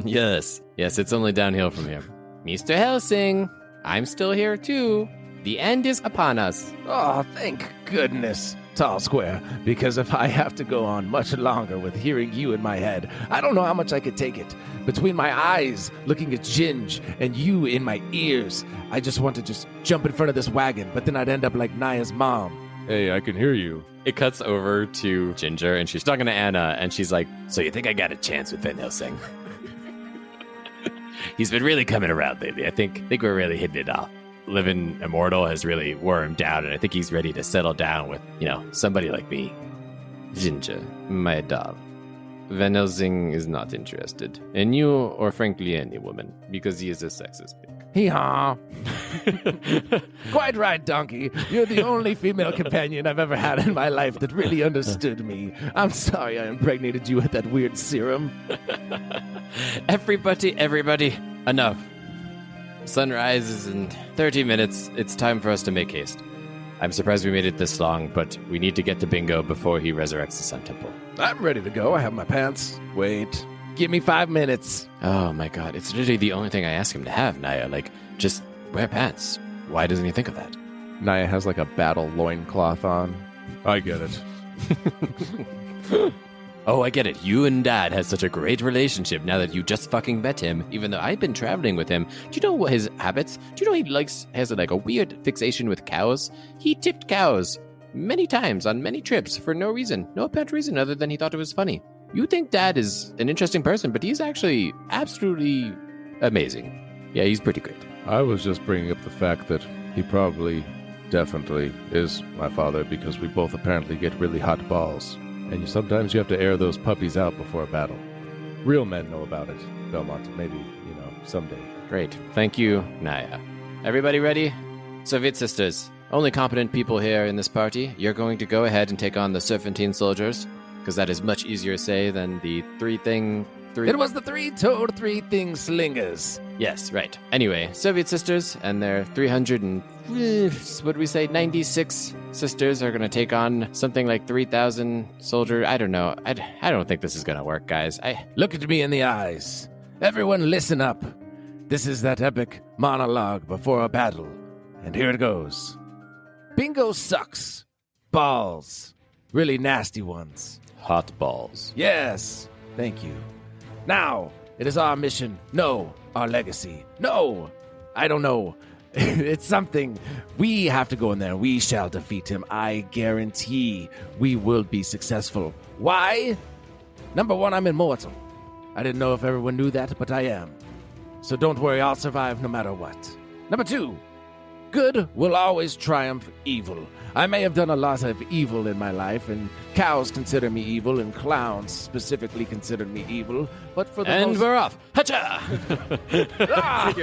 Yes, it's only downhill from here. Mr. Helsing, I'm still here too. The end is upon us. Oh, thank goodness, Tall Square, because if I have to go on much longer with hearing you in my head, I don't know how much I could take it. Between my eyes, looking at Ginge, and you in my ears, I just want to just jump in front of this wagon, but then I'd end up like Naya's mom. Hey, I can hear you. It cuts over to Ginger, and she's talking to Anna, and she's like, so you think I got a chance with Van Helsing? He's been really coming around lately. I think we're really hitting it off. Living Immortal has really wore him down, and I think he's ready to settle down with, somebody like me. Ginger, my doll. Van Helsing is not interested in you or frankly any woman because he is a sexist pig. Hee-haw. Quite right, Donkey. You're the only female companion I've ever had in my life that really understood me. I'm sorry I impregnated you with that weird serum. Everybody, enough. Sunrise is in 30 minutes. It's time for us to make haste. I'm surprised we made it this long, but we need to get to Bingo before he resurrects the Sun Temple. I'm ready to go. I have my pants. Wait. Give me 5 minutes. Oh my god, it's literally the only thing I ask him to have, Naya. Like, just wear pants. Why doesn't he think of that? Naya has like a battle loincloth on. I get it. Oh, I get it. You and Dad had such a great relationship now that you just fucking met him, even though I've been traveling with him. Do you know what his habits? Do you know he has like a weird fixation with cows? He tipped cows many times on many trips for no reason, no apparent reason other than he thought it was funny. You think Dad is an interesting person, but he's actually absolutely amazing. Yeah, he's pretty great. I was just bringing up the fact that he probably, definitely is my father because we both apparently get really hot balls. And sometimes you have to air those puppies out before a battle. Real men know about it, Belmont. Maybe, someday. Great. Thank you, Naya. Everybody ready? Soviet sisters, only competent people here in this party. You're going to go ahead and take on the Serpentine soldiers, because that is much easier to say than the three-thing... It was the three-toed, three-thing slingers. Yes, right. Anyway, Soviet sisters and their 96 sisters are going to take on something like 3,000 soldiers. I don't know. I don't think this is going to work, guys. Look at me in the eyes. Everyone listen up. This is that epic monologue before a battle. And here it goes. Bingo sucks. Balls. Really nasty ones. Hot balls. Yes. Thank you. Now, it is our mission. No, our legacy. No, I don't know. It's something. We have to go in there. We shall defeat him. I guarantee we will be successful. Why? Number one, I'm immortal. I didn't know if everyone knew that, but I am. So don't worry, I'll survive no matter what. Number two, good will always triumph evil. I may have done a lot of evil in my life, and cows consider me evil, and clowns specifically consider me evil, but for the And we're off. Hacha! Ah!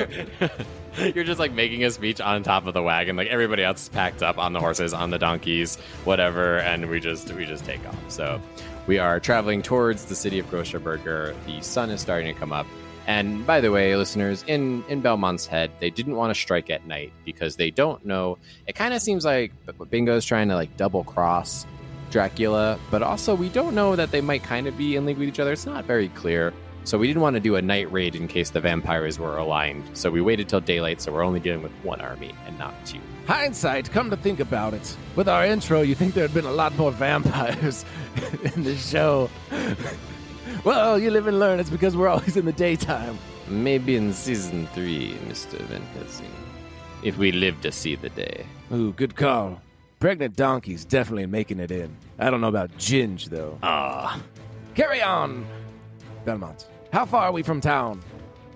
You're just like making a speech on top of the wagon, like everybody else is packed up on the horses, on the donkeys, whatever, and we just take off. So we are traveling towards the city of Groshureburger. The sun is starting to come up. And by the way, listeners, in Belmont's head, they didn't want to strike at night because they don't know. It kind of seems like Bingo's trying to like double cross Dracula, but also we don't know that they might kind of be in league with each other. It's not very clear. So we didn't want to do a night raid in case the vampires were aligned. So we waited till daylight, so we're only dealing with one army and not two. Hindsight, come to think about it. With our intro, you think there had been a lot more vampires in this show. Well, you live and learn. It's because we're always in the daytime. Maybe in season 3, Mr. Van Helsing. If we live to see the day. Ooh, good call. Pregnant donkeys definitely making it in. I don't know about Ginge, though. Ah. Carry on! Belmont, how far are we from town?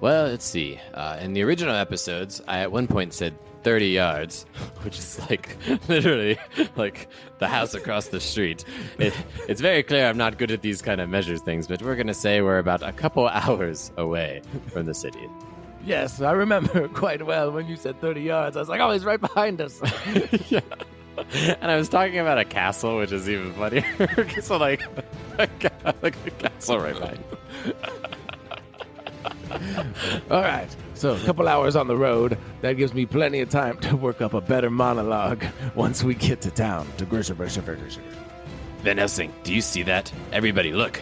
Well, let's see. In the original episodes, I at one point said 30 yards, which is like literally like the house across the street. It's very clear I'm not good at these kind of measures things, but we're going to say we're about a couple hours away from the city. Yes, I remember quite well when you said 30 yards. I was like, oh, he's right behind us. Yeah. And I was talking about a castle, which is even funnier. So like a castle right behind. All right, so a couple hours on the road. That gives me plenty of time to work up a better monologue once we get to town, to Groshureburger. Van Helsing, do you see that? Everybody, look.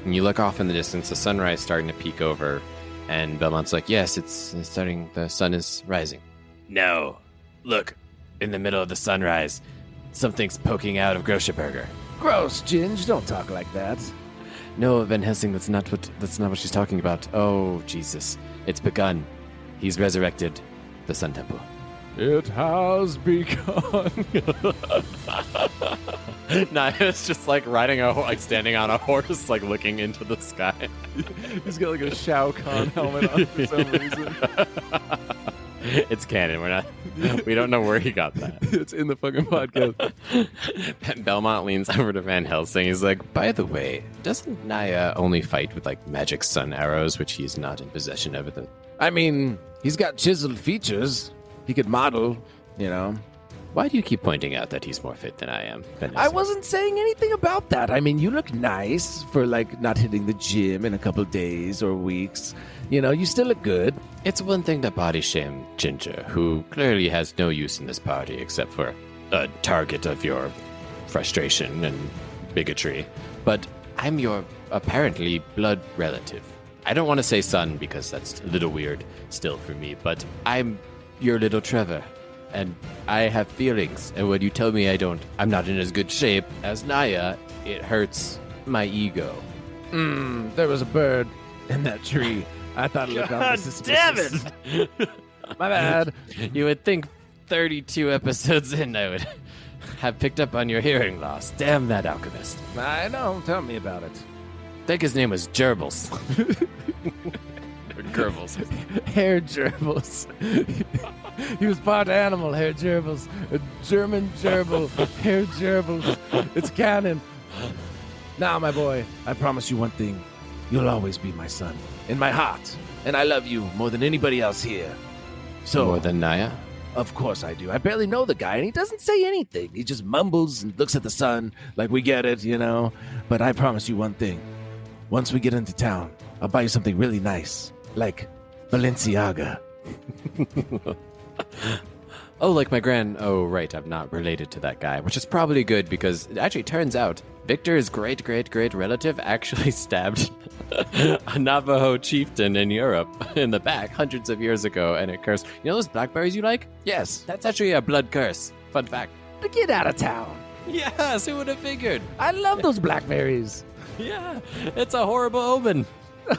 And you look off in the distance, the sunrise starting to peek over, and Belmont's like, yes, it's starting, the sun is rising. No, look, in the middle of the sunrise, something's poking out of Groshureburger. Gross, Ginge, don't talk like that. No, Van Helsing, that's not what she's talking about. Oh, Jesus. It's begun. He's resurrected the Sun Temple. It has begun. Naya's just like riding standing on a horse, like looking into the sky. He's got like a Shao Kahn helmet on for some reason. It's canon. We don't know where he got that. It's in the fucking podcast. Belmont leans over to Van Helsing. He's like, by the way, doesn't Naya only fight with like magic sun arrows, which he's not in possession of? I mean, he's got chiseled features. He could model, you know. Why do you keep pointing out that he's more fit than I am? I wasn't saying anything about that. I mean, you look nice for, like, not hitting the gym in a couple days or weeks. You know, you still look good. It's one thing to body shame Ginger, who clearly has no use in this party except for a target of your frustration and bigotry. But I'm your, apparently, blood relative. I don't want to say son because that's a little weird still for me, but I'm your little Trevor. And I have feelings, and when you tell me I'm not in as good shape as Naya, it hurts my ego. There was a bird in that tree. I thought it looked God suspicious. Damn it! My bad. You would think 32 episodes in, I would have picked up on your hearing loss. Damn that alchemist. I know. Tell me about it. I think his name was Gerbils. Or Gerbils. Herr Gerbils. He was part animal, Herr Gerbils. A German gerbil, Herr Gerbils. It's canon. Now, my boy, I promise you one thing. You'll always be my son. In my heart. And I love you more than anybody else here. So, More than Naya? of course I do. I barely know the guy, and he doesn't say anything. He just mumbles and looks at the sun like we get it, you know? But I promise you one thing. Once we get into town, I'll buy you something really nice. Like Balenciaga. Oh, like my Oh, right. I'm not related to that guy, which is probably good because it actually turns out Victor's great relative actually stabbed a Navajo chieftain in Europe in the back hundreds of years ago, and it cursed. You know those blackberries you like? Yes. That's actually a blood curse. Fun fact. Get out of town. Yes, who would have figured? I love those blackberries. Yeah, it's a horrible omen.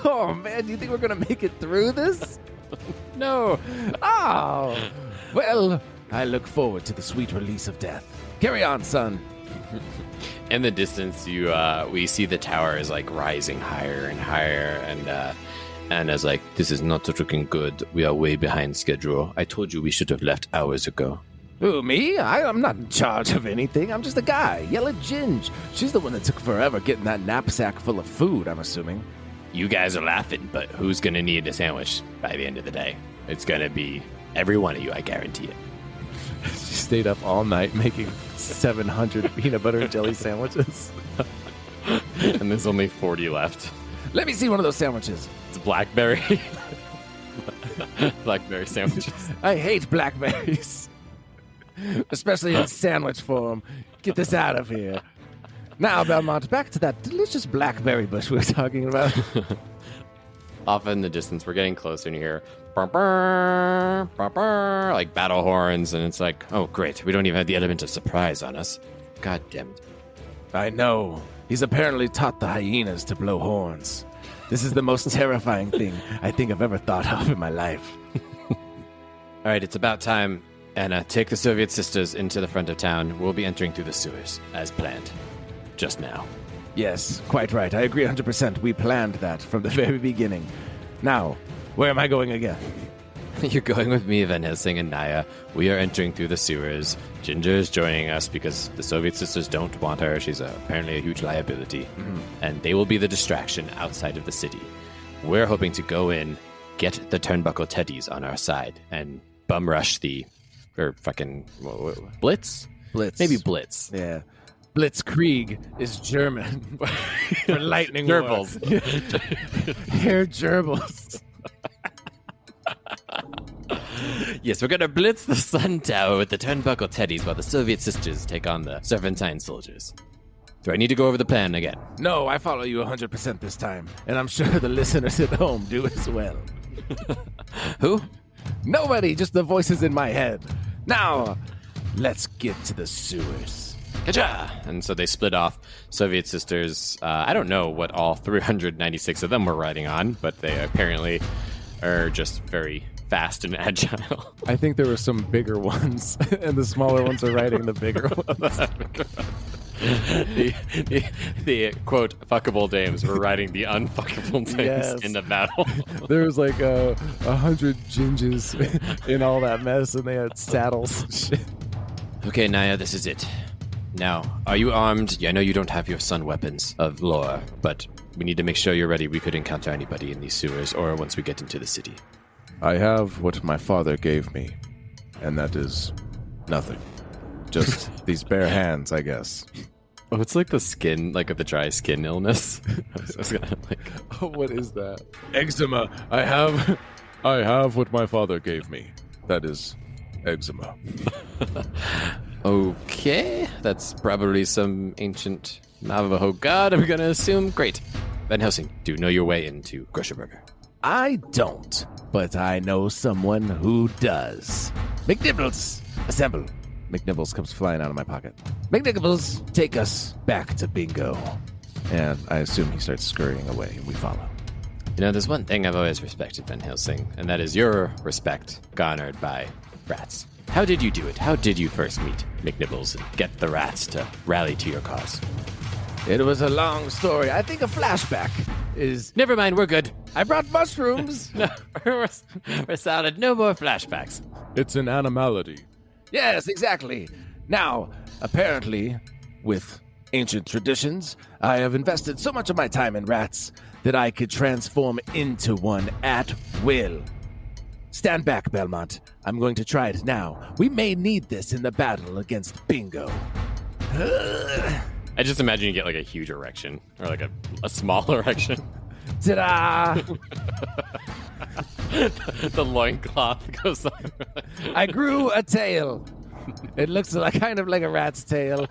Oh, man, do you think we're going to make it through this? No. Oh, well, I look forward to the sweet release of death. Carry on, son. In the distance, we see the tower is like rising higher and higher, and as like, this is not looking good. We are way behind schedule. I told you we should have left hours ago. Who, me? I'm not in charge of anything. I'm just a guy. Yell at Ginge. She's the one that took forever getting that knapsack full of food, I'm assuming. You guys are laughing, but who's gonna need a sandwich by the end of the day? It's gonna be every one of you, I guarantee it. She stayed up all night making 700 peanut butter and jelly sandwiches. And there's only 40 left. Let me see one of those sandwiches. It's blackberry. Blackberry sandwiches. I hate blackberries. Especially in sandwich form. Get this out of here. Now, Belmont, back to that delicious blackberry bush we were talking about. Off in the distance, we're getting closer and you hear burr, burr, burr, burr, like battle horns, and it's like, oh great, we don't even have the element of surprise on us. God damn it. I know. He's apparently taught the hyenas to blow horns. This is the most terrifying thing I think I've ever thought of in my life. All right, it's about time. Anna, take the Soviet sisters into the front of town. We'll be entering through the sewers, as planned. Just now. Yes, quite right. I agree 100%. We planned that from the very beginning. Now, where am I going again? You're going with me, Van Helsing and Naya. We are entering through the sewers. Ginger is joining us because the Soviet sisters don't want her. She's apparently a huge liability. Mm-hmm. And they will be the distraction outside of the city. We're hoping to go in, get the turnbuckle teddies on our side, and bum rush Blitz? Blitz. Maybe Blitz. Yeah. Blitzkrieg is German for lightning Gerbils. Herr Gerbils. Yes, we're gonna blitz the Sun Tower with the turnbuckle teddies while the Soviet sisters take on the Serpentine soldiers. Do I need to go over the plan again? No, I follow you 100% this time, and I'm sure the listeners at home do as well. Who? Nobody, just the voices in my head. Now, let's get to the sewers. Ka-cha! And so they split off. Soviet sisters, I don't know what all 396 of them were riding on, but they apparently are just very fast and agile. I think there were some bigger ones, and the smaller ones are riding the bigger ones. the quote fuckable dames were riding the unfuckable dames Yes. in the battle. There was like 100 ginges in all that mess, and they had saddles and shit. Okay, Naya, this is it. Now, are you armed? Yeah, I know you don't have your sun weapons of lore, but we need to make sure you're ready. We could encounter anybody in these sewers or once we get into the city. I have what my father gave me, and that is nothing. Just these bare hands, I guess. Oh, it's like the skin, like the dry skin illness. I was gonna, Oh, what is that? Eczema. I have what my father gave me. That is eczema. Okay, that's probably some ancient Navajo god, I'm gonna assume. Great. Van Helsing, do you know your way into Groshureburger? I don't, but I know someone who does. McNibbles, assemble. McNibbles comes flying out of my pocket. McNibbles, take us back to bingo. And I assume he starts scurrying away, and we follow. You know, there's one thing I've always respected, Van Helsing, and that is your respect garnered by rats. How did you do it? How did you first meet McNibbles and get the rats to rally to your cause? It was a long story. I think a flashback is... Never mind, we're good. I brought mushrooms. No, we're solid. No more flashbacks. It's an animality. Yes, exactly. Now, apparently, with ancient traditions, I have invested so much of my time in rats that I could transform into one at will. Stand back, Belmont. I'm going to try it now. We may need this in the battle against Bingo. I just imagine you get like a huge erection or like a small erection. Ta-da! The loincloth goes on. I grew a tail. It looks kind of like a rat's tail.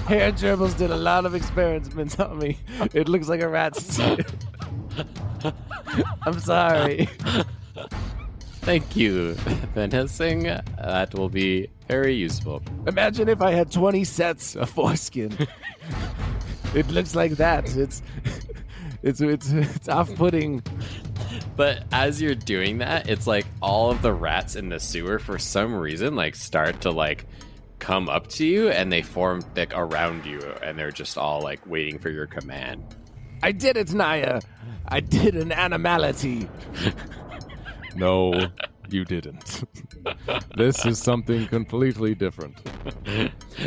Hair Gerbils did a lot of experiments on me. It looks like a rat's tail. I'm sorry. Thank you, Van Helsing. That will be very useful. Imagine if I had 20 sets of foreskin. It looks like that. It's off-putting. But as you're doing that, it's like all of the rats in the sewer, for some reason, like start to like come up to you, and they form thick around you, and they're just all like waiting for your command. I did it, Naya. I did an animality. No, you didn't. This is something completely different.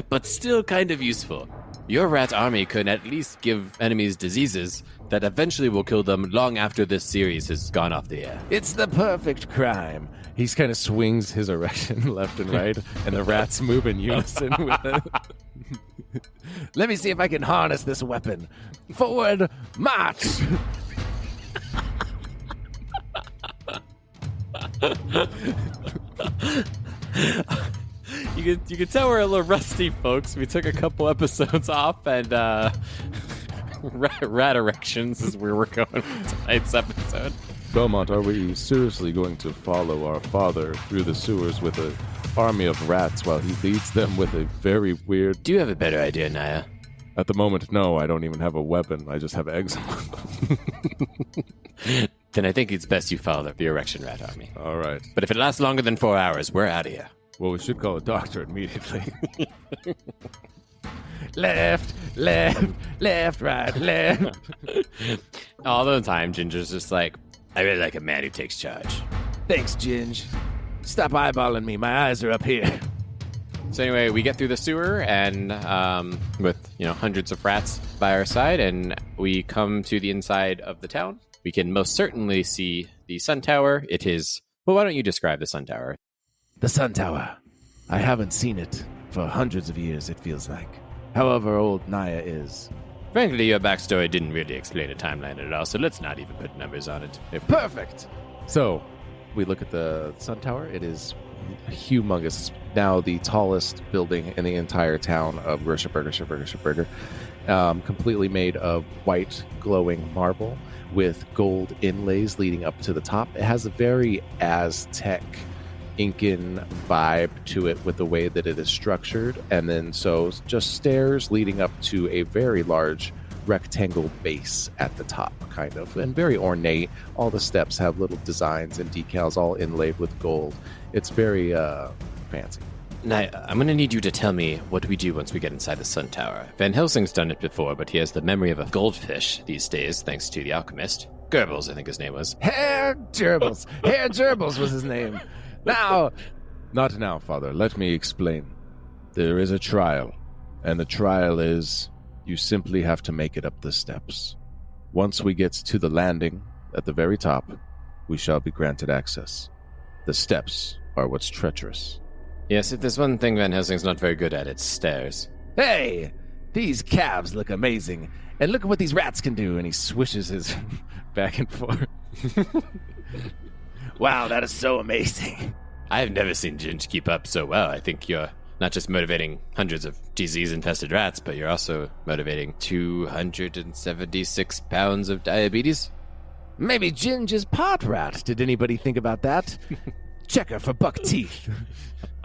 But still kind of useful. Your rat army could at least give enemies diseases that eventually will kill them long after this series has gone off the air. It's the perfect crime. He kind of swings his erection left and right, and the rats move in unison with it. Let me see if I can harness this weapon. Forward, march! You can tell we're a little rusty, folks. We took a couple episodes off, and rat erections is where we're going with tonight's episode. Belmont, are we seriously going to follow our father through the sewers with an army of rats while he leads them with a very weird... Do you have a better idea, Naya? At the moment, no. I don't even have a weapon. I just have eczema. Then I think it's best you follow the erection rat army. All right. But if it lasts longer than 4 hours, we're out of here. Well, we should call a doctor immediately. Left, right, left. All the time, Ginger's just like, I really like a man who takes charge. Thanks, Ginge. Stop eyeballing me. My eyes are up here. So anyway, we get through the sewer and with hundreds of rats by our side, and we come to the inside of the town. We can most certainly see the sun tower. It is... Well, why don't you describe the sun tower? The sun tower. I haven't seen it for hundreds of years, it feels like. However old Naya is. Frankly, your backstory didn't really explain a timeline at all, so let's not even put numbers on it. Perfect! So, we look at the sun tower. It is humongous. It's now the tallest building in the entire town of Groshureburger. Completely made of white glowing marble with gold inlays leading up to the top. It has a very Aztec Incan vibe to it with the way that it is structured, and then just stairs leading up to a very large rectangle base at the top, kind of, and very ornate. All the steps have little designs and decals all inlaid with gold. It's very fancy. Now, I'm going to need you to tell me what we do once we get inside the sun tower. Van Helsing's done it before, but he has the memory of a goldfish these days, thanks to the alchemist. Goebbels, I think his name was. Herr Gerbils. Herr Gerbils was his name. Now... Not now, Father. Let me explain. There is a trial, and the trial is you simply have to make it up the steps. Once we get to the landing at the very top, we shall be granted access. The steps are what's treacherous. Yes, if there's one thing Van Helsing's not very good at, it's stairs. Hey! These calves look amazing. And look at what these rats can do. And he swishes his back and forth. Wow, that is so amazing. I've never seen Ginge keep up so well. I think you're not just motivating hundreds of disease-infested rats, but you're also motivating 276 pounds of diabetes. Maybe Ginge is part rat. Did anybody think about that? Check her for buck teeth.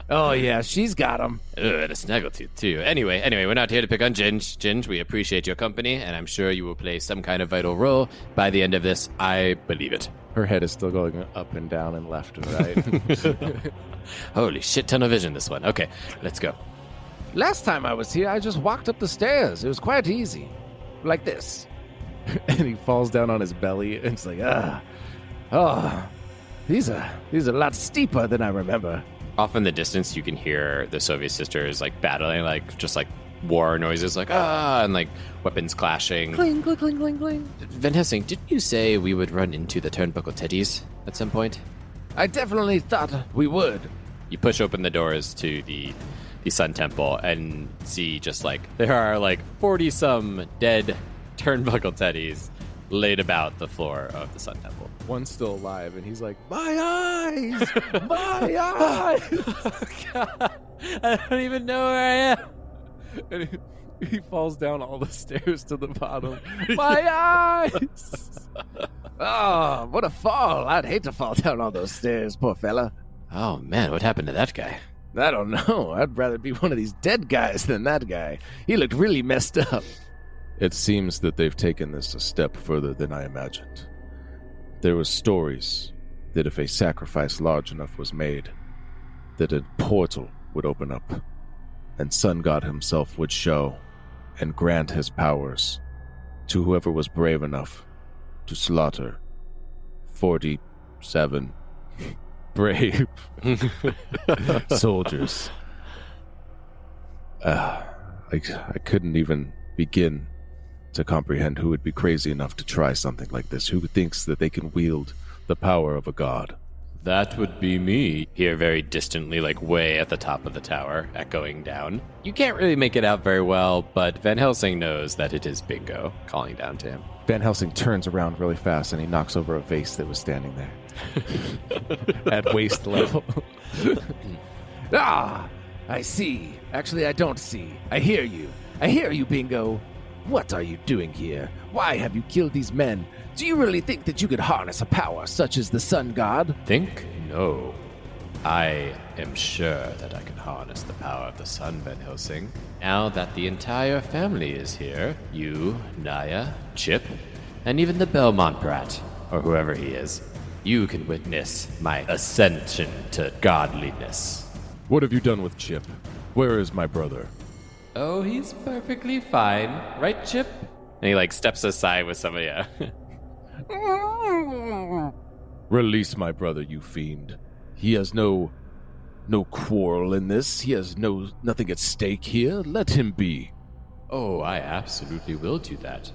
Oh, yeah, she's got them. Ugh, and a snaggletooth, too. Anyway, we're not here to pick on Ginge. Ginge, we appreciate your company, and I'm sure you will play some kind of vital role by the end of this. I believe it. Her head is still going up and down and left and right. Holy shit ton of vision, this one. Okay, let's go. Last time I was here, I just walked up the stairs. It was quite easy. Like this. And he falls down on his belly, and it's like, Oh, these are a lot steeper than I remember. Off in the distance, you can hear the Soviet sisters like battling, like just like war noises, like and like weapons clashing. Cling, cling, cling, cling, cling. Van Helsing, didn't you say we would run into the turnbuckle teddies at some point? I definitely thought we would. You push open the doors to the Sun Temple and see just like there are like 40-some dead turnbuckle teddies laid about the floor of the Sun Temple. one's still alive, and he's like, "My eyes, my eyes!" God, I don't even know where I am. And he falls down all the stairs to the bottom. My eyes! Oh, what a fall. I'd hate to fall down all those stairs, poor fella. Oh man, what happened to that guy? I don't know. I'd rather be one of these dead guys than that guy. He looked really messed up. It seems that they've taken this a step further than I imagined. There were stories that if a sacrifice large enough was made, that a portal would open up, and Sun God himself would show and grant his powers to whoever was brave enough to slaughter 47 brave soldiers. I couldn't even begin to comprehend who would be crazy enough to try something like this, who thinks that they can wield the power of a god. That would be me. Here very distantly, like way at the top of the tower, echoing down. You can't really make it out very well, but Van Helsing knows that it is Bingo calling down to him. Van Helsing turns around really fast, and he knocks over a vase that was standing there. At waist level. Ah, I see. Actually, I don't see. I hear you. I hear you, Bingo. What are you doing here? Why have you killed these men? Do you really think that you could harness a power such as the Sun God? Think? No. I am sure that I can harness the power of the sun, Van Helsing. Now that the entire family is here, you, Naya, Chip, and even the Belmont brat, or whoever he is, you can witness my ascension to godliness. What have you done with Chip? Where is my brother? Oh, he's perfectly fine. Right, Chip? And he, like, steps aside with somebody. Release my brother, you fiend. He has no quarrel in this. He has nothing at stake here. Let him be. Oh, I absolutely will do that.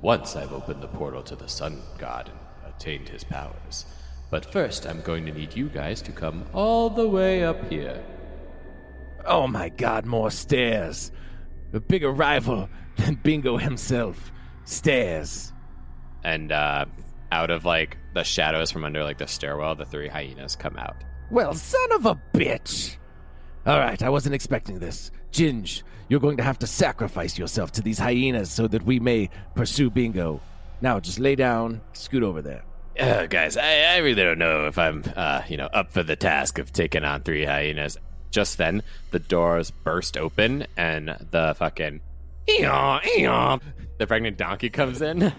Once I've opened the portal to the sun god and attained his powers. But first, I'm going to need you guys to come all the way up here. Oh my god, more stairs. A bigger rival than Bingo himself. Stairs. And out of, like, the shadows from under, like, the stairwell, the three hyenas come out. Well, son of a bitch! Alright, I wasn't expecting this. Ginge, you're going to have to sacrifice yourself to these hyenas so that we may pursue Bingo. Now, just lay down, scoot over there. Guys, I really don't know if I'm, up for the task of taking on three hyenas. Just then, the doors burst open, and the fucking the pregnant donkey comes in,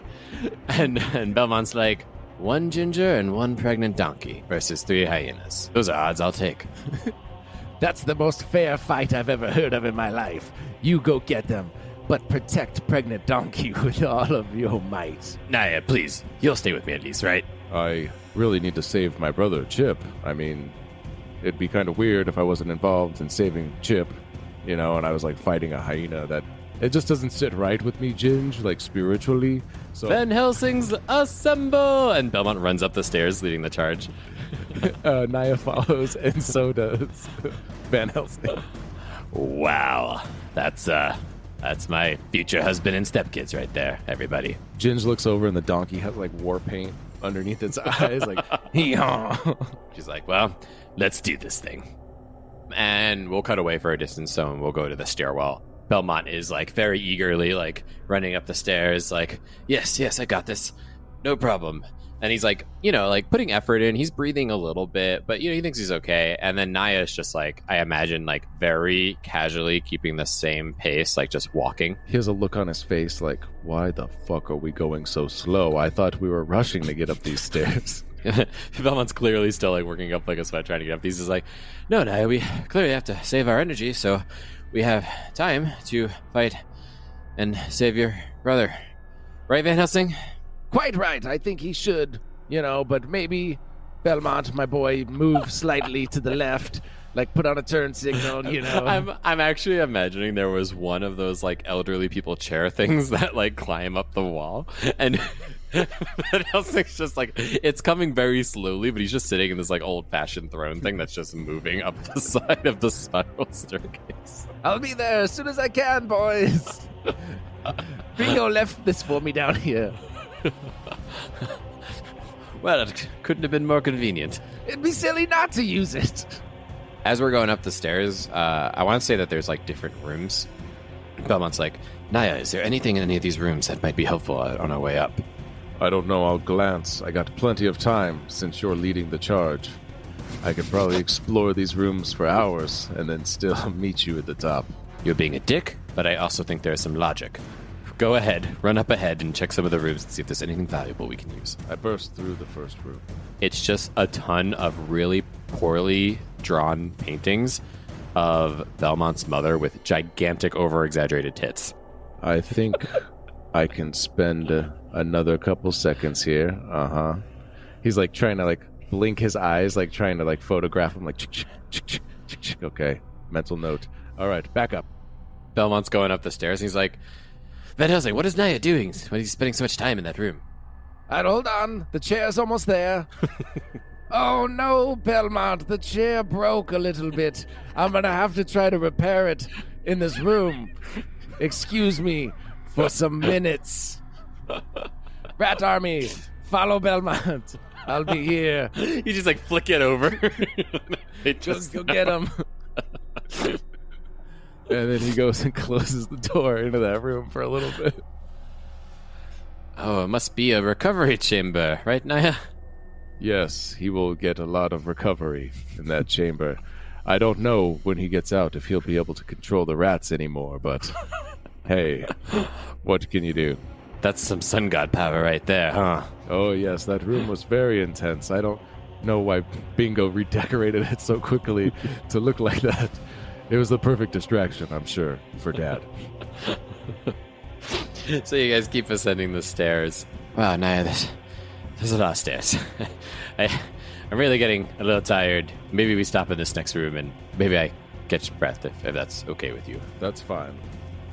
and Belmont's like, one ginger and one pregnant donkey versus three hyenas. Those are odds I'll take. That's the most fair fight I've ever heard of in my life. You go get them, but protect pregnant donkey with all of your might. Naya, please, you'll stay with me at least, right? I really need to save my brother, Chip. I mean, it'd be kind of weird if I wasn't involved in saving Chip, and I was, like, fighting a hyena. That it just doesn't sit right with me, Ginge, like, spiritually. So Van Helsing's assemble! And Belmont runs up the stairs, leading the charge. Naya follows, and so does Van Helsing. Wow. That's my future husband and stepkids right there, everybody. Ginge looks over, and the donkey has, like, war paint underneath its eyes, like, She's like, well, let's do this thing. And we'll cut away for a distance, so we'll go to the stairwell. Belmont is, like, very eagerly, like, running up the stairs, like, yes, I got this. No problem. And he's, like, putting effort in. He's breathing a little bit, but, he thinks he's okay. And then Naya's just, like, I imagine, like, very casually keeping the same pace, like, just walking. he has a look on his face like, why the fuck are we going so slow? I thought we were rushing to get up these stairs. Belmont's clearly still like working up like a sweat trying to get up. He's just like, no, Naya, we clearly have to save our energy, so we have time to fight and save your brother. Right, Van Helsing? Quite right. I think he should, but maybe Belmont, my boy, move slightly to the left, like put on a turn signal, I'm actually imagining there was one of those like elderly people chair things that like climb up the wall, and Van Helsing's just like, it's coming very slowly, but he's just sitting in this like old-fashioned throne thing that's just moving up the side of the spiral staircase. I'll be there as soon as I can, boys. Bingo left this for me down here. Well, it couldn't have been more convenient. It'd be silly not to use it. As we're going up the stairs, I want to say that there's like different rooms. Belmont's like, Naya, is there anything in any of these rooms that might be helpful on our way up? I don't know, I'll glance. I got plenty of time since you're leading the charge. I could probably explore these rooms for hours and then still meet you at the top. You're being a dick, but I also think there's some logic. Go ahead, run up ahead and check some of the rooms and see if there's anything valuable we can use. I burst through the first room. It's just a ton of really poorly drawn paintings of Belmont's mother with gigantic, over-exaggerated tits. I think I can spend another couple seconds here. Uh-huh. He's like trying to like blink his eyes, like trying to like photograph him, like okay, mental note. All right, back up. Belmont's going up the stairs and he's like, Van Helsing, what is Naya doing when he's spending so much time in that room? All right, hold on. The chair's almost there. Oh no, Belmont, the chair broke a little bit. I'm gonna have to try to repair it in this room. Excuse me for some minutes. Rat Army, follow Belmont. I'll be here. You just like flick it over. Just go get him. And then he goes and closes the door into that room for a little bit. Oh, it must be a recovery chamber, right, Naya? Yes, he will get a lot of recovery in that chamber. I don't know when he gets out if he'll be able to control the rats anymore, but hey, what can you do? That's some sun god power right there, huh? Oh yes, that room was very intense. I don't know why Bingo redecorated it so quickly to look like that. It was the perfect distraction, I'm sure, for Dad. So you guys keep ascending the stairs. Wow, Naya, there's a lot of stairs. I'm really getting a little tired. Maybe we stop in this next room and maybe I catch your breath if that's okay with you. That's fine.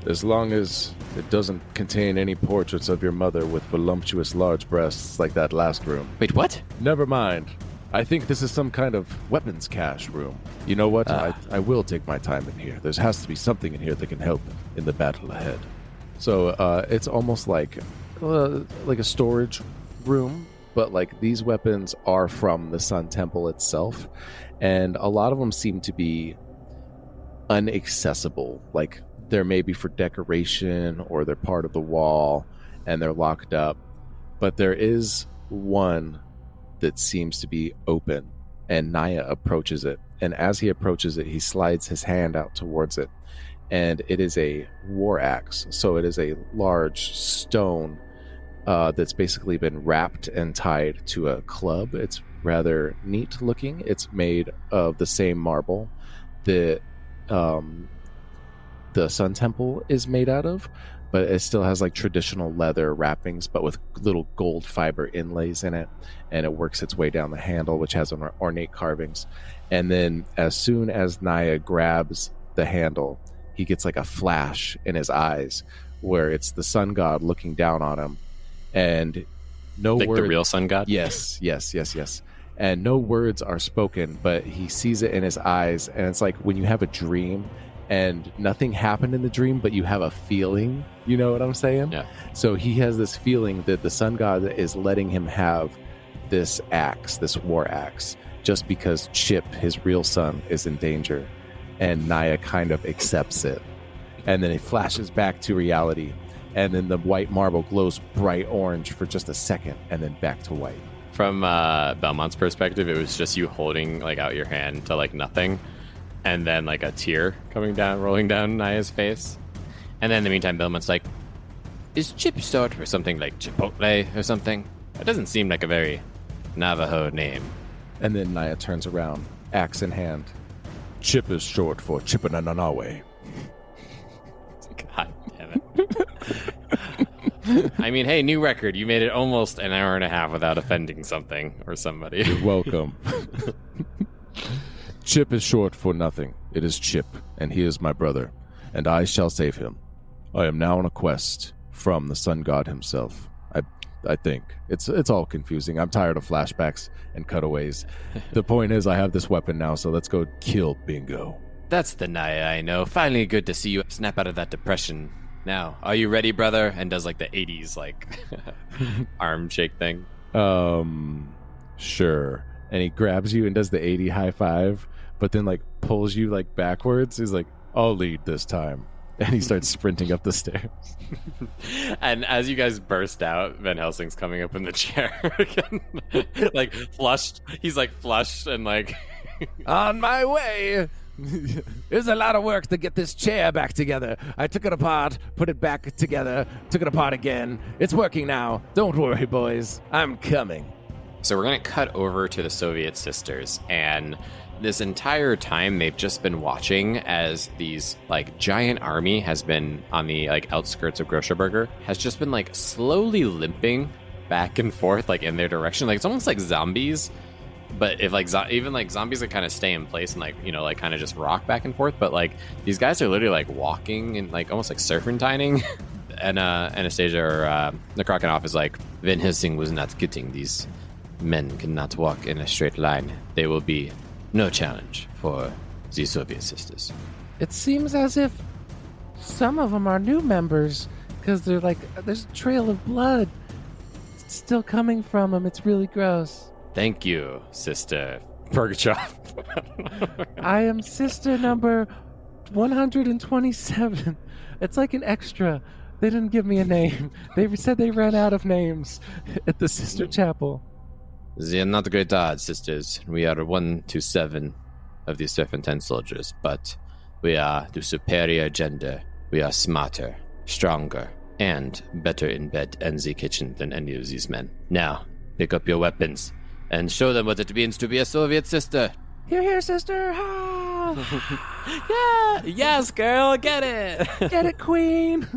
As long as it doesn't contain any portraits of your mother with voluptuous large breasts like that last room. Wait, what? Never mind. I think this is some kind of weapons cache room. You know what? I will take my time in here. There has to be something in here that can help in the battle ahead. So it's almost like a storage room, but like these weapons are from the Sun Temple itself, and a lot of them seem to be inaccessible. Like they're maybe for decoration or they're part of the wall and they're locked up. But there is one that seems to be open, and Naya approaches it. And as he approaches it, he slides his hand out towards it. And it is a war axe. So it is a large stone that's basically been wrapped and tied to a club. It's rather neat looking. It's made of the same marble that the Sun Temple is made out of, but it still has like traditional leather wrappings, but with little gold fiber inlays in it. And it works its way down the handle, which has ornate carvings. And then as soon as Naya grabs the handle, he gets like a flash in his eyes where it's the sun god looking down on him. And no like word. The real sun god? Yes. And no words are spoken, but he sees it in his eyes. And it's like when you have a dream and nothing happened in the dream, but you have a feeling, you know what I'm saying? Yeah. So he has this feeling that the sun god is letting him have this axe, this war axe, just because Chip, his real son, is in danger. And Naya kind of accepts it. And then it flashes back to reality. And then the white marble glows bright orange for just a second, and then back to white. From Belmont's perspective, it was just you holding like out your hand to like nothing, and then like a tear rolling down Naya's face. And then in the meantime, Belmont's like, "Is Chip short for something like Chipotle or something? That doesn't seem like a very Navajo name. And then Naya turns around, axe in hand. Chip is short for Chippananawe. God damn it. I mean, hey, new record. You made it almost an hour and a half without offending something or somebody. You're welcome. Chip is short for nothing. It is Chip, and he is my brother, and I shall save him. I am now on a quest from the sun god himself. I think. It's all confusing. I'm tired of flashbacks and cutaways. The point is I have this weapon now, so let's go kill Bingo. That's the Naya I know. Finally good to see you snap out of that depression. Now, are you ready, brother? And does like the 80s like arm shake thing. Sure. And he grabs you and does the 80 high five, but then like pulls you like backwards. He's like, I'll lead this time. And he starts sprinting up the stairs. And as you guys burst out, Van Helsing's coming up in the chair again. Like flushed. He's like flushed and like On my way. There's a lot of work to get this chair back together. I took it apart, put it back together, took it apart again. It's working now. Don't worry, boys. I'm coming. So we're going to cut over to the Soviet sisters, and this entire time they've just been watching as these like giant army has been on the like outskirts of Groshureburger, has just been like slowly limping back and forth like in their direction. Like it's almost like zombies, but if like even like zombies that kind of stay in place and like, you know, like kind of just rock back and forth, but like these guys are literally like walking and like almost like serpentining. And Anastasia or Nakrakanoff is like, Van Helsing was not getting these men cannot walk in a straight line. They will be no challenge for the Soviet sisters. It seems as if some of them are new members because they're like, there's a trail of blood still coming from them. It's really gross. Thank you, Sister Purgachev. I am sister number 127. It's like an extra. They didn't give me a name. They said they ran out of names at the sister chapel. They are not great odds, sisters. We are 1 to 7 of the Serpentine soldiers, but we are the superior gender. We are smarter, stronger, and better in bed and the kitchen than any of these men. Now, pick up your weapons and show them what it means to be a Soviet sister. Hear, hear, sister. Yeah, yes, girl, get it. Get it, queen.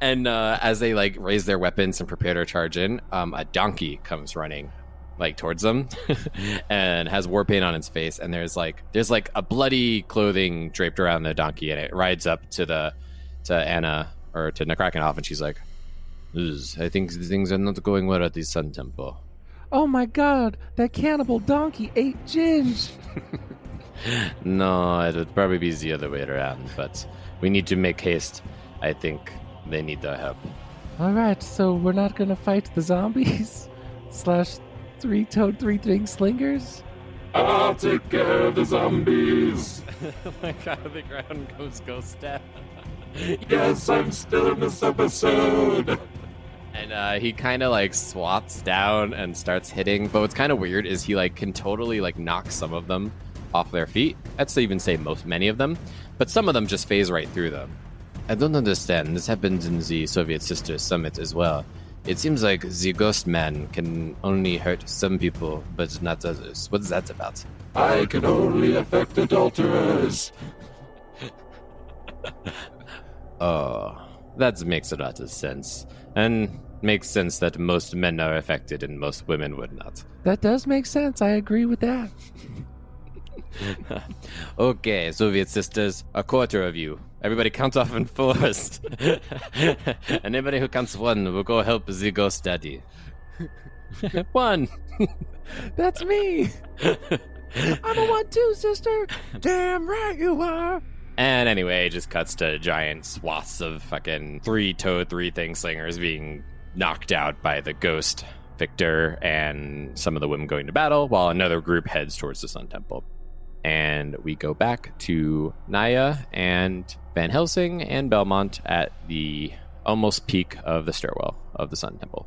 And as they like raise their weapons and prepare to charge in, a donkey comes running like towards them and has war paint on its face, and there's like a bloody clothing draped around the donkey, and it rides up to Anna or to Nakrakanoff, and she's like, I think things are not going well at the Sun Temple. Oh my god, that cannibal donkey ate Ginge. No, it would probably be the other way around, but we need to make haste. I think they need our help. All right, so we're not going to fight the zombies / three-toed, three-thing slingers? I'll take care of the zombies. Oh my god, the ground goes ghost step. Yes, I'm still in this episode. And he kind of like swats down and starts hitting, but what's kind of weird is he like can totally like knock some of them off their feet. I'd even say many of them, but some of them just phase right through them. I don't understand. This happened in the Soviet Sisters Summit as well. It seems like the ghost man can only hurt some people, but not others. What's that about? I can only affect adulterers. Oh, that makes a lot of sense. And makes sense that most men are affected and most women would not. That does make sense. I agree with that. Okay, Soviet sisters, a quarter of you. Everybody count off in fours. And anybody who counts 1 will go help the ghost daddy. 1. That's me. I'm a 1 too, sister. Damn right you are. And anyway, it just cuts to giant swaths of fucking 3-toed, 3-thing slingers being knocked out by the ghost Victor and some of the women going to battle, while another group heads towards the Sun Temple. And we go back to Naya and Van Helsing and Belmont at the almost peak of the stairwell of the Sun Temple.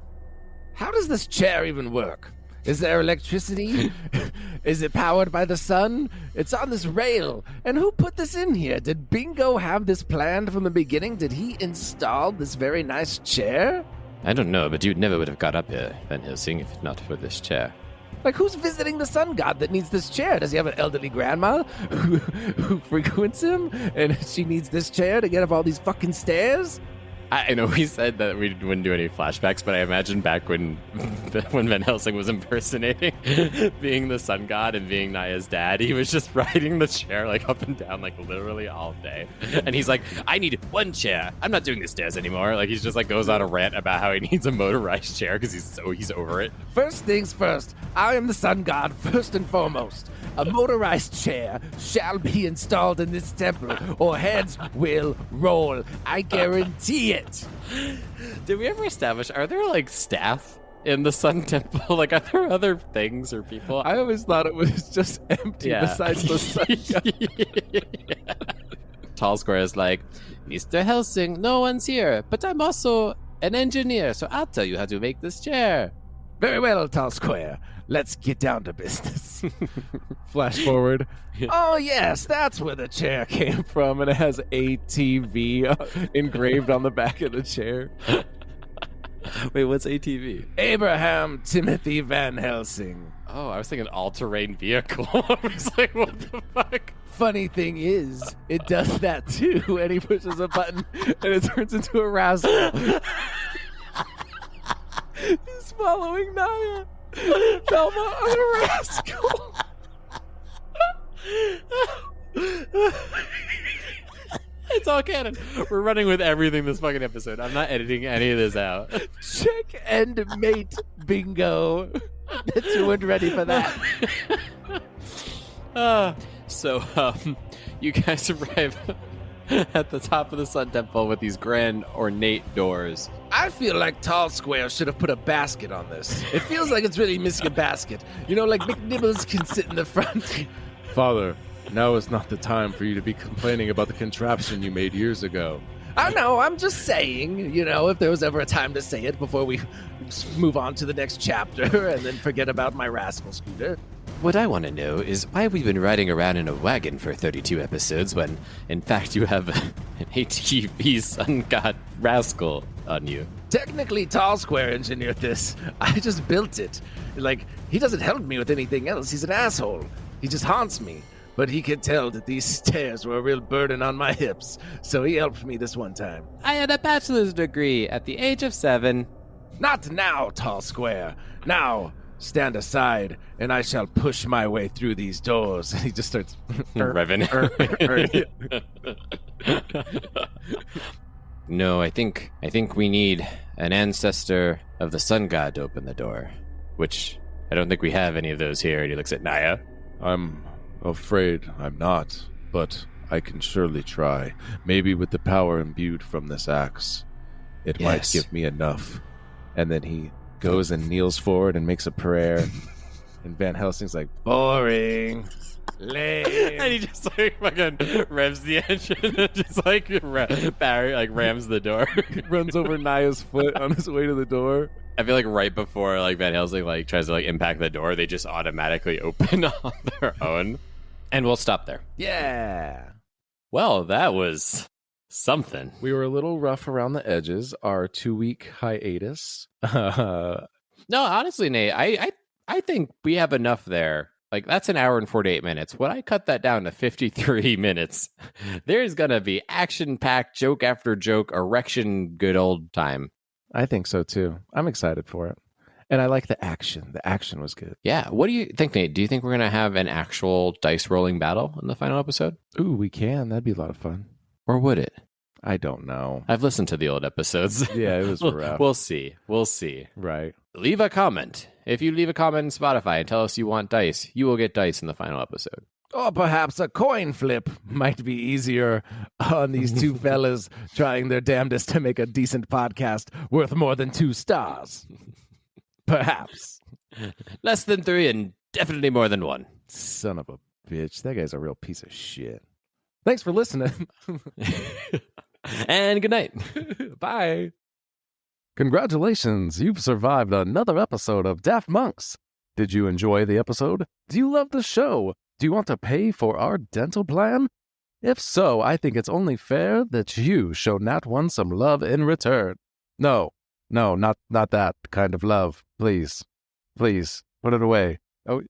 How does this chair even work? Is there electricity? Is it powered by the sun? It's on this rail. And who put this in here? Did Bingo have this planned from the beginning? Did he install this very nice chair? I don't know, but you never would have got up here, Van Helsing, if not for this chair. Like, who's visiting the sun god that needs this chair? Does he have an elderly grandma who frequents him, and she needs this chair to get up all these fucking stairs? I know we said that we wouldn't do any flashbacks, but I imagine back when Van Helsing was impersonating being the sun god and being Naya's dad, he was just riding the chair like up and down like literally all day. And he's like, I need one chair. I'm not doing the stairs anymore. Like he's just like goes on a rant about how he needs a motorized chair because he's over it. First things first, I am the sun god first and foremost. A motorized chair shall be installed in this temple, or heads will roll. I guarantee it. Did we ever establish, are there like staff in the Sun Temple? Like, are there other things or people? I always thought it was just empty besides the sun god. Tall Square is like, Mr. Helsing, no one's here, but I'm also an engineer, so I'll tell you how to make this chair. Very well, Tall Square. Let's get down to business. Flash forward. Oh, yes, that's where the chair came from, and it has ATV engraved on the back of the chair. Wait, what's ATV? Abraham Timothy Van Helsing. Oh, I was thinking all-terrain vehicle. I was like, what the fuck? Funny thing is, it does that too, and he pushes a button, and it turns into a rascal. He's following Naya. Velma on a rascal. It's all canon. We're running with everything this fucking episode. I'm not editing any of this out. Check and mate bingo. That's you weren't ready for that. So, you guys arrive at the top of the Sun Temple with these grand ornate doors. I feel like Tall Square should have put a basket on this. It feels like it's really missing a basket. You know, like McNibbles can sit in the front. Father, now is not the time for you to be complaining about the contraption you made years ago. I know, I'm just saying, you know, if there was ever a time to say it before we move on to the next chapter and then forget about my rascal scooter. What I want to know is why we've been riding around in a wagon for 32 episodes when, in fact, you have an ATV sun god rascal on you. Technically, Tall Square engineered this. I just built it. Like, he doesn't help me with anything else. He's an asshole. He just haunts me. But he could tell that these stairs were a real burden on my hips, so he helped me this one time. I had a bachelor's degree at the age of 7. Not now, Tall Square. Now, stand aside, and I shall push my way through these doors. And he just starts revving. No, I think we need an ancestor of the sun god to open the door, which I don't think we have any of those here. And he looks at Naya. I'm afraid I'm not, but I can surely try. Maybe with the power imbued from this axe, it might give me enough. And then he goes and kneels forward and makes a prayer. And Van Helsing's like, boring. Lame. And he just like fucking revs the engine and just like Barry like rams the door. Runs over Naya's foot on his way to the door. I feel like right before like Van Helsing like tries to like impact the door, they just automatically open on their own. And we'll stop there. Yeah. Well, that was something. We were a little rough around the edges. Our 2-week hiatus. No, honestly, Nate, I think we have enough there. Like, that's an hour and 48 minutes. When I cut that down to 53 minutes, there's going to be action-packed, joke after joke, erection, good old time. I think so, too. I'm excited for it. And I like the action. The action was good. Yeah. What do you think, Nate? Do you think we're going to have an actual dice rolling battle in the final episode? Ooh, we can. That'd be a lot of fun. Or would it? I don't know. I've listened to the old episodes. Yeah, it was rough. We'll see. We'll see. Right. Leave a comment. If you leave a comment in Spotify and tell us you want dice, you will get dice in the final episode. Or perhaps a coin flip might be easier on these two fellas trying their damnedest to make a decent podcast worth more than 2 stars. Perhaps. Less than 3 and definitely more than 1. Son of a bitch. That guy's a real piece of shit. Thanks for listening. And good night. Bye. Congratulations. You've survived another episode of Daft Monks. Did you enjoy the episode? Do you love the show? Do you want to pay for our dental plan? If so, I think it's only fair that you show Nat One some love in return. No, No, not that kind of love. Please. Please, put it away. Oh,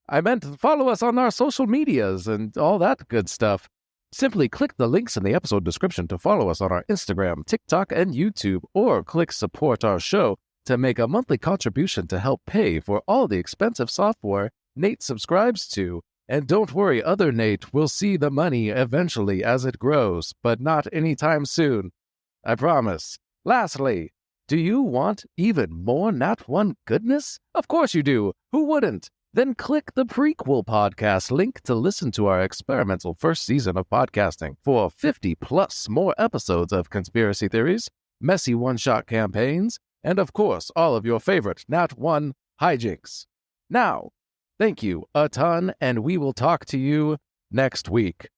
I meant follow us on our social medias and all that good stuff. Simply click the links in the episode description to follow us on our Instagram, TikTok, and YouTube, or click support our show to make a monthly contribution to help pay for all the expensive software Nate subscribes to. And don't worry, other Nate will see the money eventually as it grows, but not anytime soon. I promise. Lastly, do you want even more Nat 1 goodness? Of course you do. Who wouldn't? Then click the prequel podcast link to listen to our experimental first season of podcasting for 50 plus more episodes of conspiracy theories, messy one-shot campaigns, and of course, all of your favorite Nat 1 hijinks. Now, thank you a ton, and we will talk to you next week.